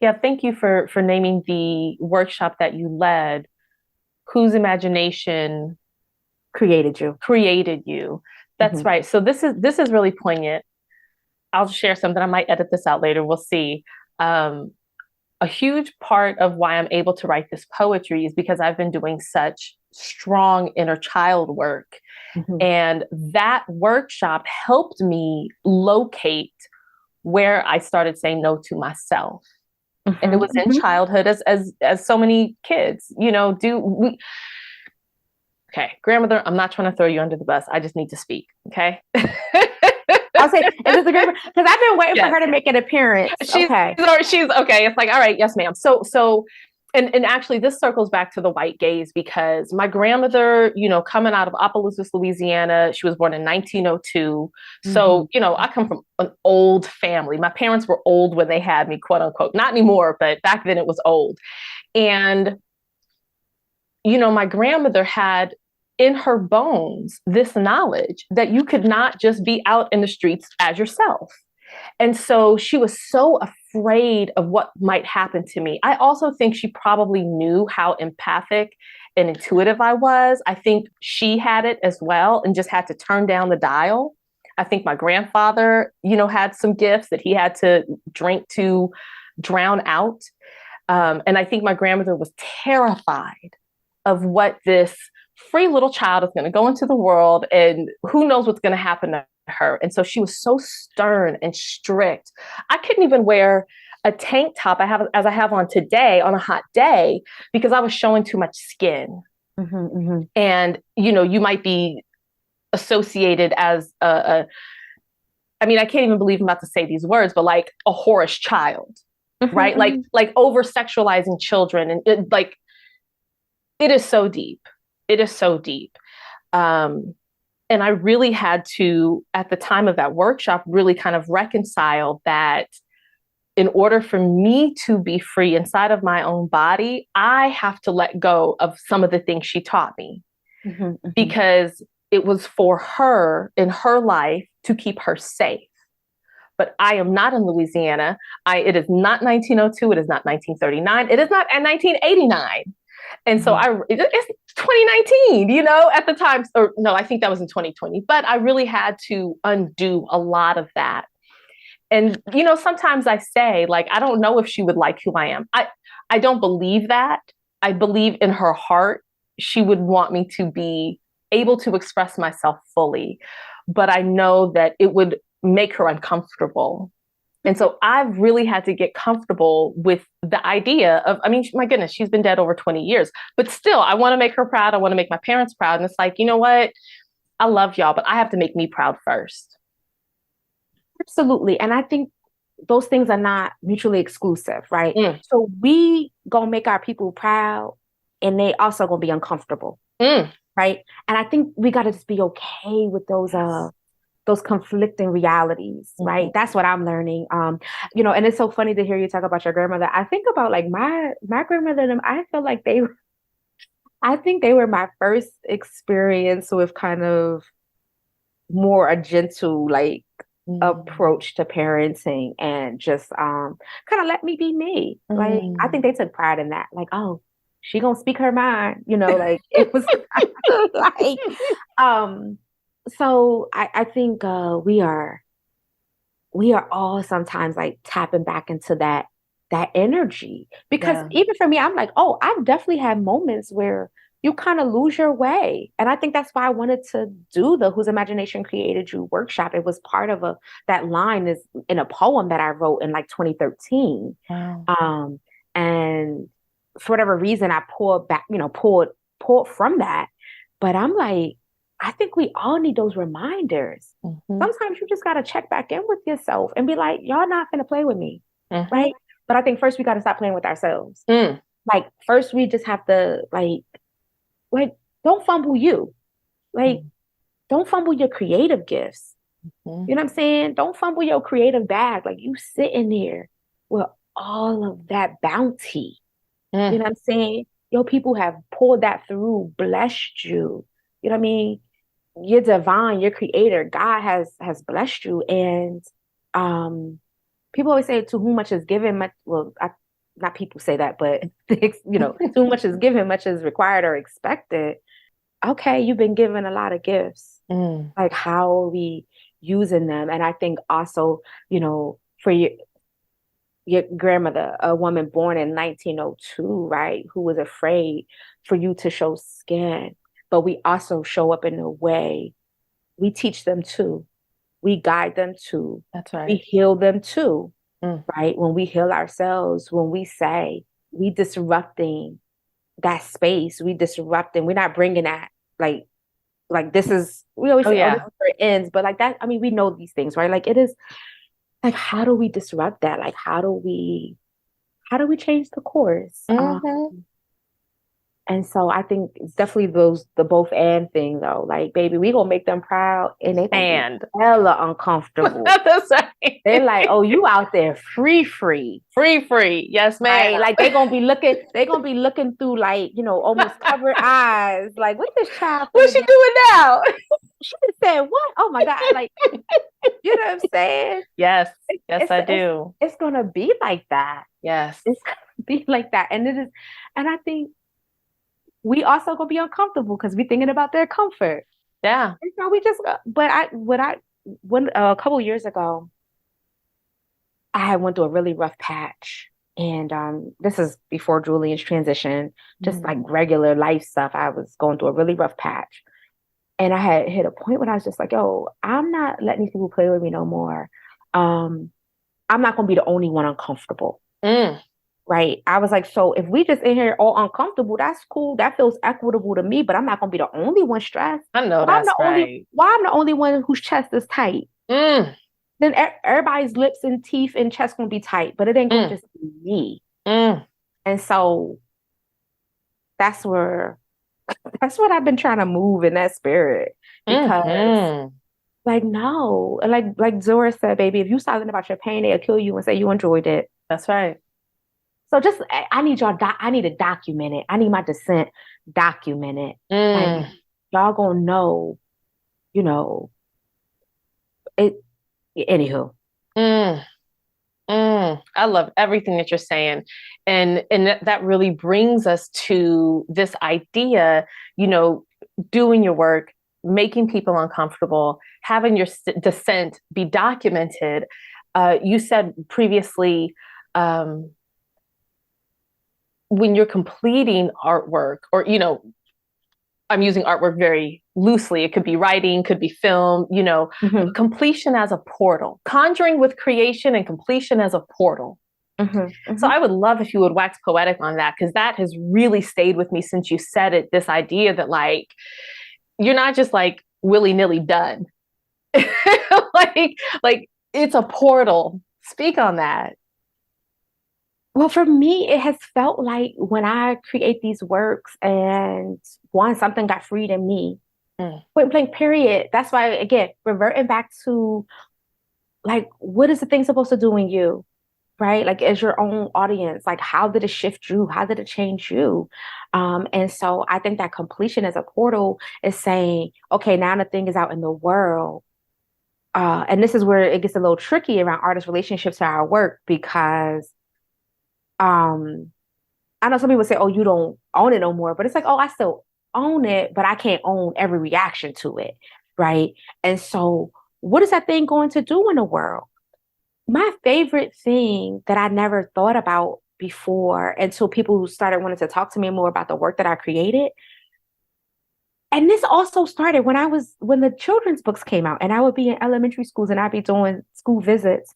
Yeah. Thank you for naming the workshop that you led. Whose imagination Created you. created you? That's Hmm. right. So this is really poignant. I'll share something. I might edit this out later. We'll see. Um, a huge part of why I'm able to write this poetry is because I've been doing such strong inner child work. Hmm. And that workshop helped me locate where I started saying no to myself. And it Hmm. was in Hmm. childhood as so many kids, do we okay, grandmother, I'm not trying to throw you under the bus. I just need to speak. Okay. I'll say, is this a great? Because I've been waiting for Yes. her to make an appearance. she's Okay. she's okay. It's like, all right, yes, ma'am. So and actually this circles back to the white gaze because my grandmother, coming out of Opelousas, Louisiana, she was born in 1902. Hmm. So, I come from an old family. My parents were old when they had me, quote unquote. Not anymore, but back then it was old. And, my grandmother had in her bones this knowledge that you could not just be out in the streets as yourself. And so she was so afraid of what might happen to me. I also think she probably knew how empathic and intuitive I was. I think she had it as well and just had to turn down the dial. I think my grandfather, had some gifts that he had to drink to drown out. And I think my grandmother was terrified of what this free little child is going to go into the world and who knows what's going to happen to her. And so she was so stern and strict. I couldn't even wear a tank top I have on today on a hot day because I was showing too much skin. Hmm. Hmm. And you might be associated as I mean, I can't even believe I'm about to say these words, but like a whorish child, right? Like Hmm. like over sexualizing children and it is so deep. It is so deep. Um, and I really had to, at the time of that workshop, really kind of reconcile that in order for me to be free inside of my own body, I have to let go of some of the things she taught me Hmm. Hmm. because it was for her in her life to keep her safe. But I am not in Louisiana. It is not 1902. It is not 1939. It is not 1989. And so Hmm. it's 2019, at the time, or no, I think that was in 2020, but I really had to undo a lot of that. And, sometimes I say, like, I don't know if she would like who I am. I don't believe that. I believe in her heart, she would want me to be able to express myself fully. But I know that it would make her uncomfortable. And so I've really had to get comfortable with the idea of, I mean, my goodness, she's been dead over 20 years, but still, I want to make her proud. I want to make my parents proud. And it's like, you know what? I love y'all, but I have to make me proud first. Absolutely. And I think those things are not mutually exclusive, right? Mm, So we gonna make our people proud and they also gonna be uncomfortable, mm. right? And I think we gotta just be okay with those Yes. those conflicting realities, right? Mhm. That's what I'm learning. And it's so funny to hear you talk about your grandmother. I think about like my grandmother and them, I think they were my first experience with kind of more a gentle like Mm. approach to parenting and just kind of let me be me. Like I think Mm. they took pride in that. Like, oh, she gonna speak her mind, like it was kind of like um so I think we are all sometimes like tapping back into that energy because Yeah. even for me I'm like, oh, I've definitely had moments where you kind of lose your way, and I think that's why I wanted to do the Whose Imagination Created You workshop. It was part of a that line is in a poem that I wrote in like 2013. Wow. And for whatever reason I pulled back, pulled from that. But I'm like, I think we all need those reminders. Hmm. Sometimes you just got to check back in with yourself and be like, y'all not going to play with me. Hmm. Right. But I think first we got to stop playing with ourselves. Mm. Like, first we just have to, like, don't fumble you. Like, don't fumble your creative gifts. Mm. You know what I'm saying? Don't fumble your creative bag. Like, you sitting there with all of that bounty. You Mm. know what I'm saying? Yo, people have pulled that through, blessed you. You know what I mean? You're divine, you're creator. God has blessed you. And people always say to whom much is given, much not people say that, but too much is given, much is required or expected. Okay, you've been given a lot of gifts. Mm. Like, how are we using them? And I think also, for your grandmother, a woman born in 1902, right, who was afraid for you to show skin. But we also show up in a way we teach them too. We guide them too. That's We right. heal them too, Mm. right? When we heal ourselves, when we say we disrupting that space, we disrupting, we're not bringing that like this is, we always Oh say, oh, this yeah. is where it ends, but like that, I mean, we know these things, right? Like it is like, how do we disrupt that? Like, how do we change the course? Hmm. And so I think it's definitely the both and thing though. Like, baby, we gonna make them proud and they gonna be And hella uncomfortable. that's right. They're like, oh, you out there free. Free, free. Yes, ma'am. Right. Like they gonna be looking through like, almost covered eyes. Like, what this child What's finna she do? doing now? She just said, what? Oh my God. Like, you know what I'm saying? Yes. It's Yes, it's I it's, do. it's gonna be like that. Yes. It's gonna be like that. And I think we also gonna be uncomfortable because we thinking about their comfort. Yeah. And so we just, but when a couple years ago, I had went through a really rough patch. And this is before Julian's transition, just like Mm. regular life stuff. I was going through a really rough patch. And I had hit a point when I was just like, yo, I'm not letting these people play with me no more. Um, I'm not gonna be the only one uncomfortable. Mm. Right. I was like, so if we just in here all uncomfortable, that's cool. That feels equitable to me, but I'm not gonna be the only one stressed. I know Why I'm that's the only right. why I'm the only one whose chest is tight. Mm. Then everybody's lips and teeth and chest gonna be tight, but it ain't gonna Mm. just be me. Mm. And so that's where that's what I've been trying to move in that spirit. Because Mm-hmm. like no, like Zora said, baby, if you silent about your pain, they'll kill you and say you enjoyed it. That's right. So just I need I need to document it. I need my descent documented. Like Mm. y'all gonna know, you know, it anywho. Mm. Mm. I love everything that you're saying. And that really brings us to this idea, you know, doing your work, making people uncomfortable, having your descent be documented. You said previously, um, when you're completing artwork, or, you know, I'm using artwork very loosely. It could be writing, could be film, you know, Hmm. completion as a portal, conjuring with creation and completion as a portal. Hmm. So Hmm. I would love if you would wax poetic on that, because that has really stayed with me since you said it. This idea that like you're not just like willy nilly done, like like it's a portal. Speak on that. Well, for me, it has felt like when I create these works and one, something got freed in me, Mm. Point blank, period. That's why, again, reverting back to like, what is the thing supposed to do in you? Right? Like, as your own audience, like, how did it shift you? How did it change you? And so I think that completion as a portal is saying, okay, now the thing is out in the world. And this is where it gets a little tricky around artist relationships to our work because um, I know some people say, oh, you don't own it no more, but it's like, oh, I still own it, but I can't own every reaction to it. Right. And so, what is that thing going to do in the world? My favorite thing that I never thought about before until people started wanting to talk to me more about the work that I created. And this also started when the children's books came out and I would be in elementary schools and I'd be doing school visits.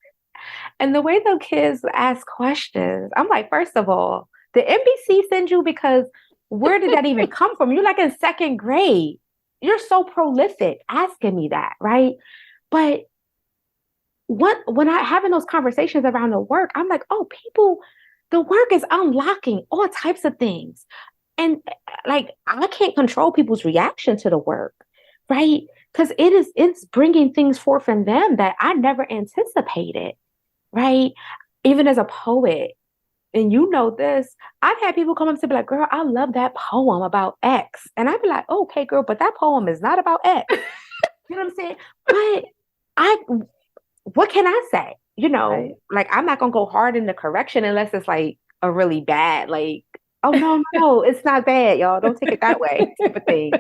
And the way the kids ask questions, I'm like, first of all, the NBC send you because where did that even come from? You're like in second grade. You're so prolific asking me that, right? But what when I having those conversations around the work, I'm like, oh, people, the work is unlocking all types of things. And like I can't control people's reaction to the work, right? Because it's bringing things forth in them that I never anticipated, right? Even as a poet, and you know this, I've had people come up to be like, girl, I love that poem about X. And I'd be like, okay, girl, but that poem is not about X. You know what I'm saying? But I what can I say? Right. Like I'm not gonna go hard in the correction unless it's like a really bad, like, oh no, it's not bad, y'all. Don't take it that way, type of thing.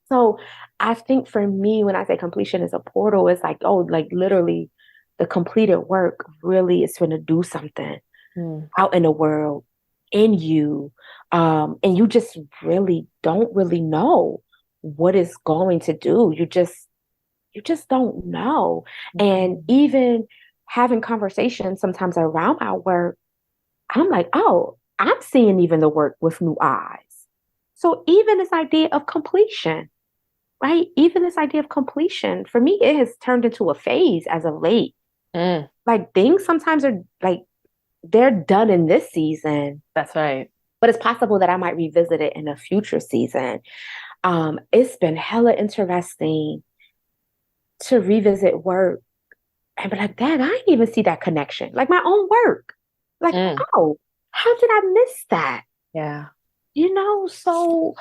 So I think for me, when I say completion is a portal, it's like, oh, like literally the completed work really is going to do something Mm. out in the world, in you. And you just really don't really know what it's going to do. You just don't know. And even having conversations sometimes around our work, I'm like, oh, I'm seeing even the work with new eyes. So even this idea of completion, right? Even this idea of completion, for me, it has turned into a phase as of late. Mm. Like things sometimes are like they're done in this season, That's right. but it's possible that I might revisit it in a future season. It's been hella interesting to revisit work and be like, dang, I didn't even see that connection. Like my own work. Like, Mm. oh, how did I miss that? Yeah. So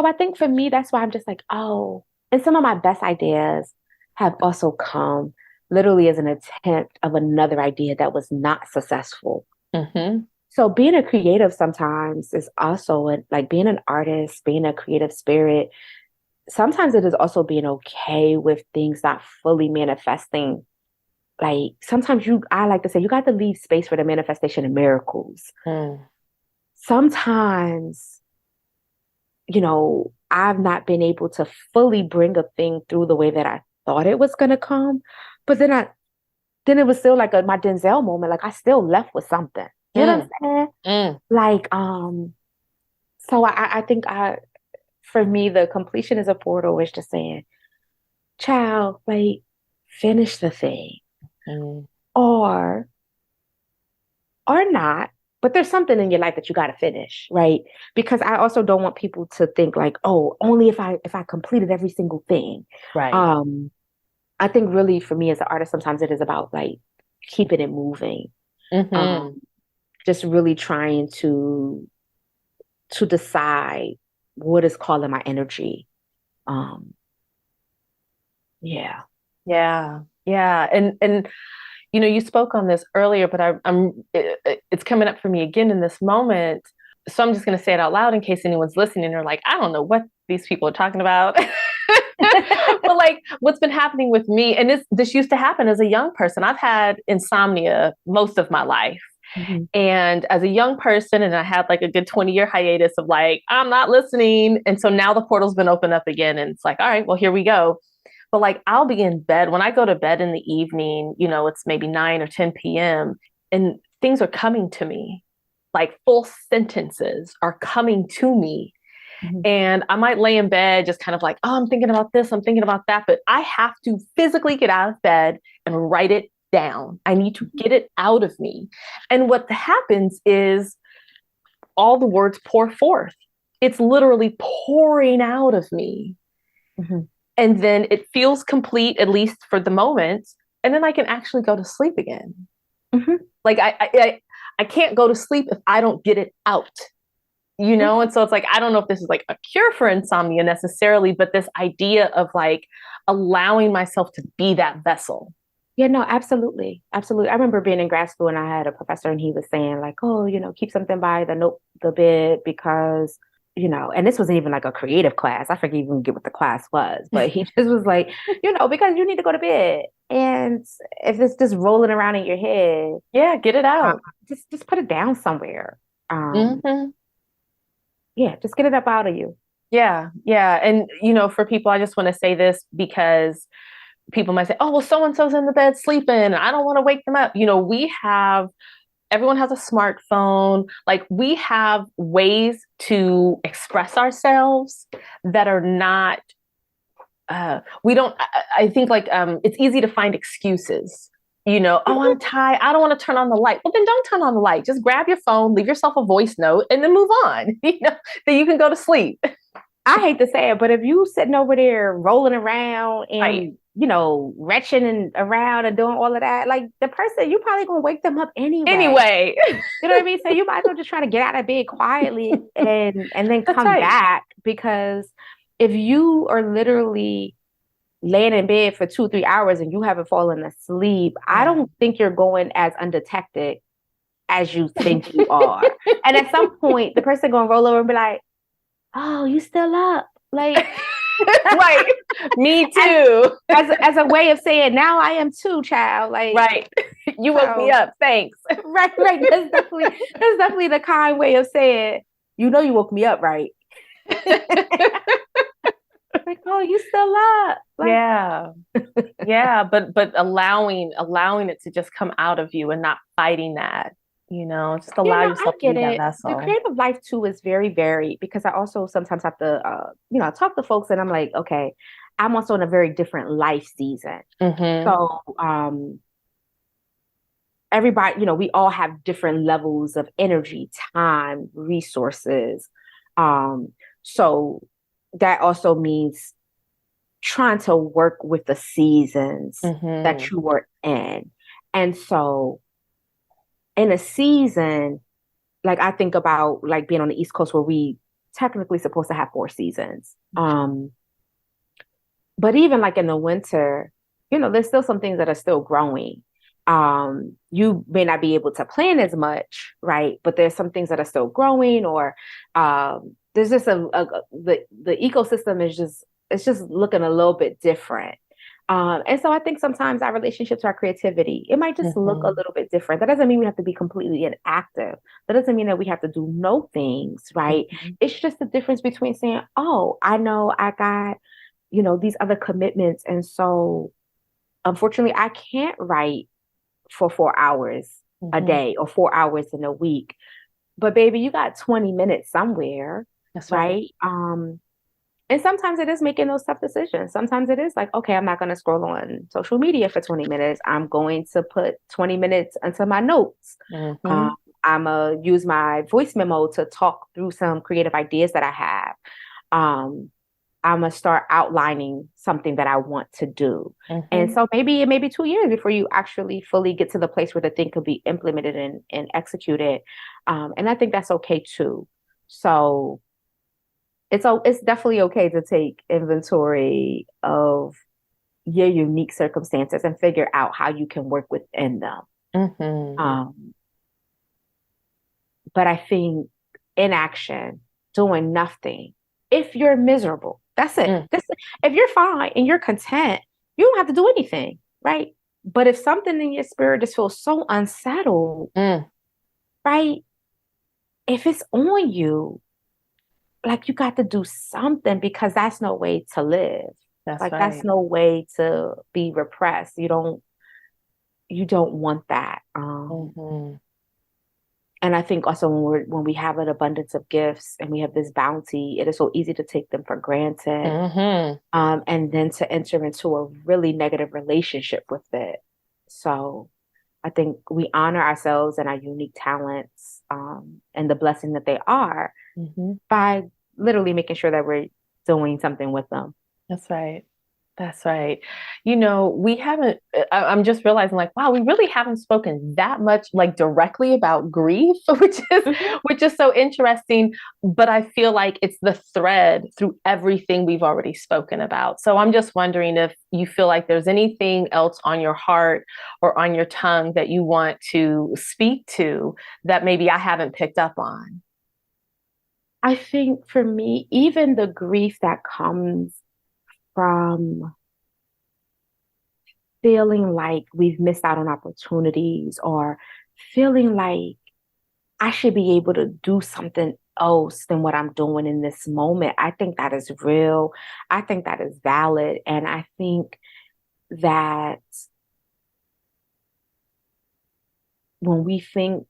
I think for me, that's why I'm just like, oh, and some of my best ideas have also come literally as an attempt of another idea that was not successful. Hmm. So being a creative sometimes is also like being an artist, being a creative spirit. Sometimes it is also being okay with things not fully manifesting. Like sometimes I like to say, you got to leave space for the manifestation of miracles. Mm. Sometimes I've not been able to fully bring a thing through the way that I thought it was gonna come. But then it was still like my Denzel moment. Like I still left with something. You know what Mm. I'm saying? Mm. Like, so I think for me, the completion is a portal is just saying, child, like, finish the thing. Mm. Or or not. But there's something in your life that you got to finish, right? Because I also don't want people to think like, oh, only if I completed every single thing. Right. Um, I think really for me as an artist, sometimes it is about like keeping it moving. Hmm. Um, just really trying to decide what is calling my energy. Um, yeah. Yeah. Yeah. And you spoke on this earlier, but it's coming up for me again in this moment. So I'm just going to say it out loud in case anyone's listening. They're like, I don't know what these people are talking about. But like what's been happening with me, and this used to happen as a young person. I've had insomnia most of my life. Mhm. And as a young person, and I had like a good 20-year hiatus of like, I'm not listening. And so now the portal's been opened up again. And it's like, all right, well, here we go. But like I'll be in bed when I go to bed in the evening, it's maybe 9 or 10 p.m. and things are coming to me. Like full sentences are coming to me. Mhm. And I might lay in bed just kind of like, oh, I'm thinking about this, I'm thinking about that. But I have to physically get out of bed and write it down. I need to get it out of me. And what happens is all the words pour forth. It's literally pouring out of me. Hmm. And then it feels complete, at least for the moment. And then I can actually go to sleep again. Hmm. Like I can't go to sleep if I don't get it out, you know? And so it's like, I don't know if this is like a cure for insomnia necessarily, but this idea of like allowing myself to be that vessel. Yeah, no, absolutely. Absolutely. I remember being in grad school and I had a professor and he was saying like, oh, keep something by the bed because, and this wasn't even like a creative class. I forget even get what the class was, but he just was like, because you need to go to bed. And if it's just rolling around in your head, Yeah, get it uh, out. just put it down somewhere. Mm-hmm. Yeah, just get it up out of you. Yeah, yeah. And, for people, I just want to say this because people might say, oh, well, so and so's in the bed sleeping. And I don't want to wake them up. Everyone has a smartphone. Like we have ways to express ourselves that are not, we don't, I think like it's easy to find excuses. Oh, I'm tired. I don't want to turn on the light. Well, then don't turn on the light. Just grab your phone, leave yourself a voice note, and then move on. Then you can go to sleep. I hate to say it, but if you sitting over there rolling around Right. and retching and around and doing all of that, like the person, you probably gonna wake them up anyway. Anyway, You know what I mean? So you might as well just try to get out of bed quietly and then that's come right. back because if you are literally laying in bed for 2, 3 hours and you haven't fallen asleep, I Yeah. don't think you're going as undetected as you think you are. And at some point, the person gonna roll over and be like, "Oh, you still up?" Like Right. Me as too. as a way of saying, "Now I am too, child." Like Right. You woke me so, up. Thanks. right, right. That's definitely the kind way of saying, you woke me up, right? Like, oh, you still up? Like, Yeah. Yeah, but allowing it to just come out of you and not fighting that, just yeah, allow no, I yourself to get be that it. The vessel. creative life too is very varied because I also sometimes have to, talk to folks, and I'm like, okay, I'm also in a very different life season. Mm-hmm. So, everybody, we all have different levels of energy, time, resources. Um, so that also means trying to work with the seasons that Mm-hmm. you were in. And so in a season, like I think about like being on the East Coast where we technically supposed to have 4 seasons. But even like in the winter, there's still some things that are still growing. You may not be able to plan as much, right? But there's some things that are still growing, or there's just the ecosystem is just it's just looking a little bit different. And so I think sometimes our relationships, our creativity, it might just look a Mm-hmm. little bit different. That doesn't mean we have to be completely inactive. That doesn't mean that we have to do no things, right? Mm-hmm. It's just the difference between saying, oh, I know I got these other commitments. And so unfortunately, I can't write for 4 hours a Mm-hmm. day or 4 hours in a week. But baby, you got 20 minutes somewhere, That's right. right? And sometimes it is making those tough decisions. Sometimes it is like, okay, I'm not going to scroll on social media for 20 minutes. I'm going to put 20 minutes into my notes. Mm-hmm. Um, I'm going to use my voice memo to talk through some creative ideas that I have. Um, I'm gonna start outlining something that I want to do. And Mm-hmm. so maybe it may be 2 years before you actually fully get to the place where the thing could be implemented and executed. And I think that's okay too. So it's definitely okay to take inventory of your unique circumstances and figure out how you can work within them. Mm-hmm. Um, but I think inaction, doing nothing, if you're miserable, that's it. Mm. If you're fine and you're content, you don't have to do anything, right? But if something in your spirit just feels so unsettled, Mm. right? If it's on you, like you got to do something because that's no way to live. That's Like that's right. no way to be repressed. You don't want that. Mm-hmm. And I think also when we have an abundance of gifts and we have this bounty, it is so easy to take them for granted, Mm-hmm. and then to enter into a really negative relationship with it. So I think we honor ourselves and our unique talents, and the blessing that they are Mm-hmm. by literally making sure that we're doing something with them. That's right. That's right. We haven't, I'm just realizing like, wow, we really haven't spoken that much like directly about grief, Mhm. which is so interesting. But I feel like it's the thread through everything we've already spoken about. So I'm just wondering if you feel like there's anything else on your heart or on your tongue that you want to speak to that maybe I haven't picked up on. I think for me, even the grief that comes from feeling like we've missed out on opportunities or feeling like I should be able to do something else than what I'm doing in this moment. I think that is real. I think that is valid. And I think that when we think,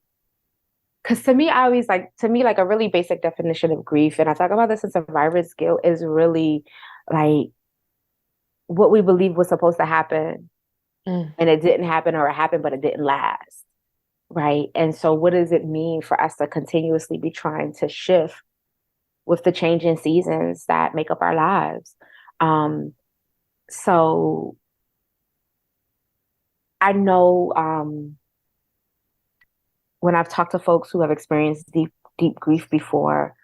because to me, I always like, to me, like a really basic definition of grief, and I talk about this in survivor's guilt, is really like what we believe was supposed to happen Mm, and it didn't happen, or it happened, but it didn't last. Right. And so, what does it mean for us to continuously be trying to shift with the changing seasons that make up our lives? Um, so, I know when I've talked to folks who have experienced deep grief before,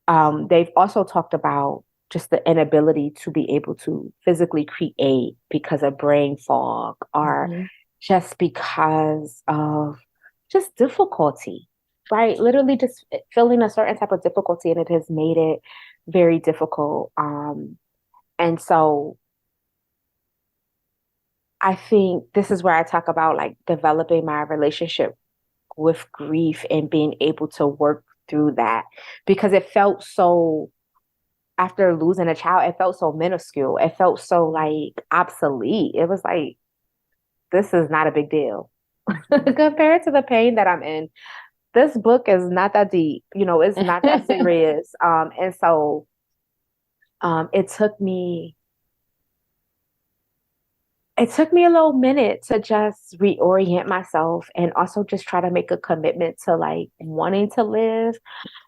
they've also talked about just the inability to be able to physically create because of brain fog or mhm. just because of just difficulty, right? Literally just feeling a certain type of difficulty and it has made it very difficult. And so I think this is where I talk about like developing my relationship with grief and being able to work through that because it felt so after losing a child, it felt so minuscule. It felt so like obsolete. It was like, this is not a big deal compared to the pain that I'm in. This book is not that deep, it's not that serious. And so it took me a little minute to just reorient myself and also just try to make a commitment to like wanting to live.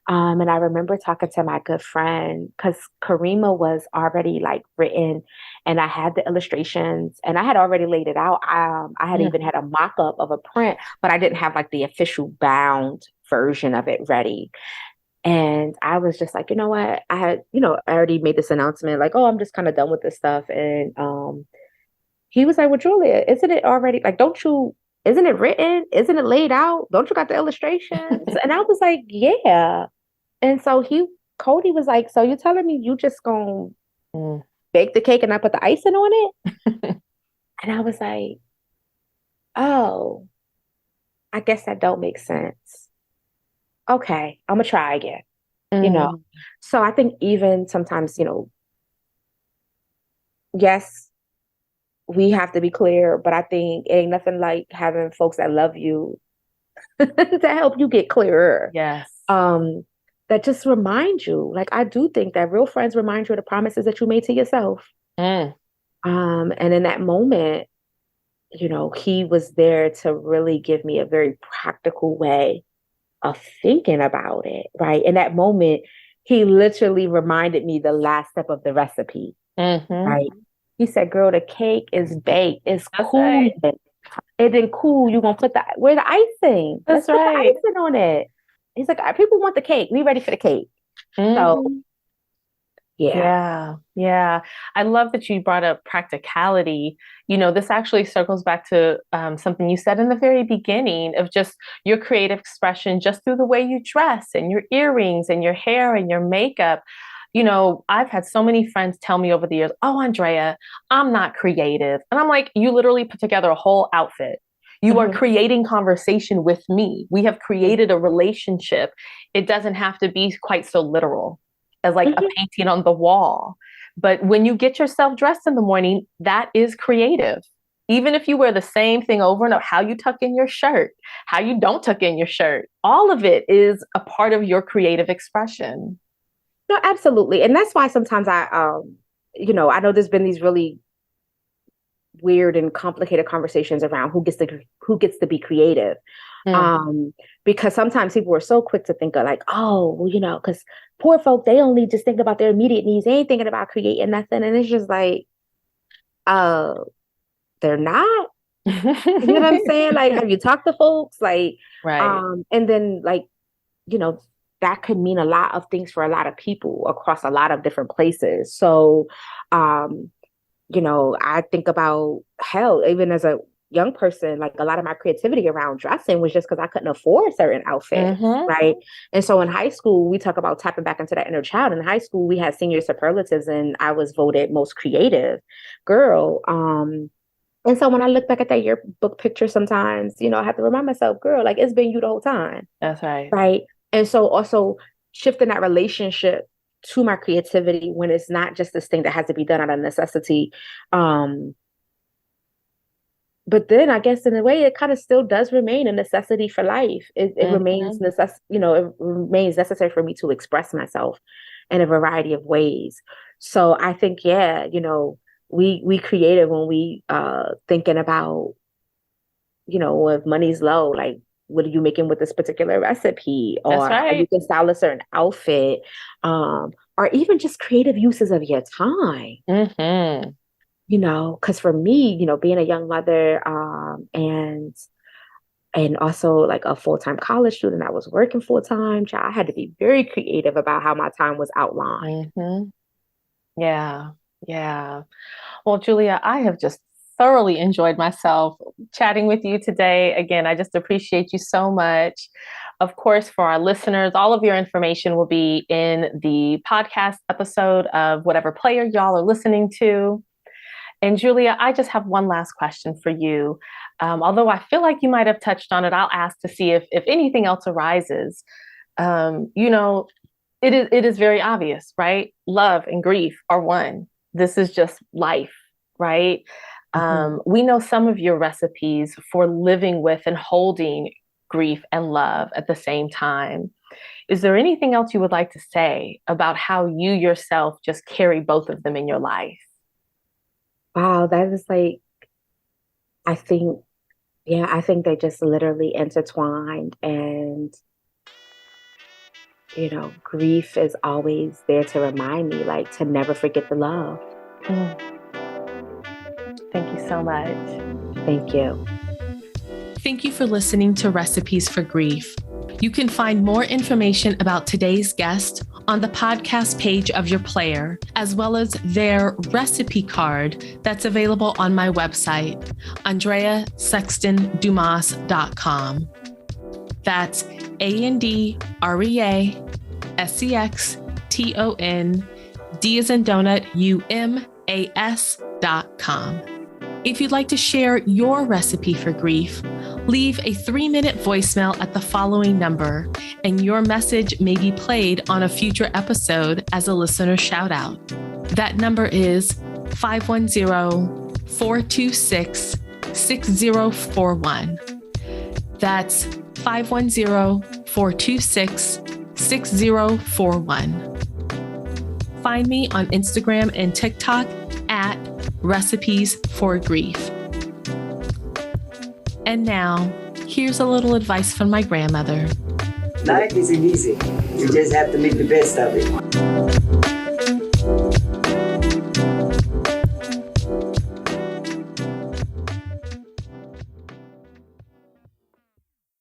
And I remember talking to my good friend because Karima was already like written and I had the illustrations and I had already laid it out. I had Mm, even had a mock up of a print, but I didn't have like the official bound version of it ready. And I was just like, you know what? I had, I already made this announcement, like, oh, I'm just kind of done with this stuff. And he was like, well, Julia, isn't it already like, don't you, isn't it written? Isn't it laid out? Don't you got the illustrations? And I was like, yeah. And so Cody was like, so you telling me you just gonna mm. bake the cake and not put the icing on it? And I was like, oh, I guess that don't make sense. Okay, I'm gonna try again, you know. Mm, So I think even sometimes, yes, we have to be clear, but I think it ain't nothing like having folks that love you to help you get clearer. yes. Um, that just remind you. Like I do think that real friends remind you of the promises that you made to yourself. Mm, And in that moment, he was there to really give me a very practical way of thinking about it, right? In that moment, he literally reminded me the last step of the recipe, hmm. right? He said, girl, the cake is baked. It's That's cool. right. It didn't cool. You're gonna put where the icing? Let's That's put the right. icing on it. He's like, people want the cake. We ready for the cake. So Hmm. yeah. Yeah, yeah. I love that you brought up practicality. This actually circles back to something you said in the very beginning of just your creative expression, just through the way you dress and your earrings and your hair and your makeup. I've had so many friends tell me over the years, oh, Andrea, I'm not creative. And I'm like, you literally put together a whole outfit. You are Mhm. creating conversation with me. We have created a relationship. It doesn't have to be quite so literal as like a Mhm. painting on the wall. But when you get yourself dressed in the morning, that is creative. Even if you wear the same thing over and over, how you tuck in your shirt, how you don't tuck in your shirt, all of it is a part of your creative expression. No, absolutely. And that's why sometimes I know there's been these really weird and complicated conversations around who gets to be creative. Mm. Because sometimes people are so quick to think of like, oh, well, because poor folk, they only just think about their immediate needs. They ain't thinking about creating nothing. And it's just like, uh, they're not. You know what I'm saying? Like, have you talked to folks? Like, Right. and then like, you know, that could mean a lot of things for a lot of people across a lot of different places. So, um, I think about hell, even as a young person, like a lot of my creativity around dressing was just because I couldn't afford certain outfits, Mm-hmm. right? And so in high school, we talk about tapping back into that inner child. In high school, we had senior superlatives, and I was voted most creative girl. And so when I look back at that yearbook picture, sometimes, I have to remind myself, girl, like it's been you the whole time, That's right. right? And so also shifting that relationship to my creativity when it's not just this thing that has to be done out of necessity. Um, but then I guess in a way it kind of still does remain a necessity for life. It remains Mm-hmm. it remains necessary for me to express myself in a variety of ways. So I think, yeah, we creative when we thinking about, if money's low, like what are you making with this particular recipe, That's or how you right. can style a certain outfit, or even just creative uses of your time. Mm-hmm. Because for me, being a young mother, and also like a full-time college student, I was working full-time. I had to be very creative about how my time was outlined. Mm-hmm. Yeah. Yeah. Well, Julia, I have just thoroughly enjoyed myself chatting with you today. Again, I just appreciate you so much. Of course, for our listeners, all of your information will be in the podcast episode of whatever player y'all are listening to. And Julia, I just have one last question for you. Although I feel like you might have touched on it, I'll ask to see if anything else arises. You know, it is very obvious, right? Love and grief are one. This is just life, right? Mhm. We know some of your recipes for living with and holding grief and love at the same time. Is there anything else you would like to say about how you yourself just carry both of them in your life? Wow, that is like, I think, yeah, I think they just literally intertwined. And, grief is always there to remind me, like, to never forget the love. Mm, thank you so much. Thank you. Thank you for listening to Recipes for Grief. You can find more information about today's guest on the podcast page of your player, as well as their recipe card that's available on my website, AndreaSextonDumas.com. That's AndreaSexton, D as in donut, UMAS.com. If you'd like to share your recipe for grief, leave a 3-minute voicemail at the following number, and your message may be played on a future episode as a listener shout out. That number is 510-426-6041. That's 510-426-6041. Find me on Instagram and TikTok at Recipes for Grief. And now, here's a little advice from my grandmother. Life isn't easy. You just have to make the best of it.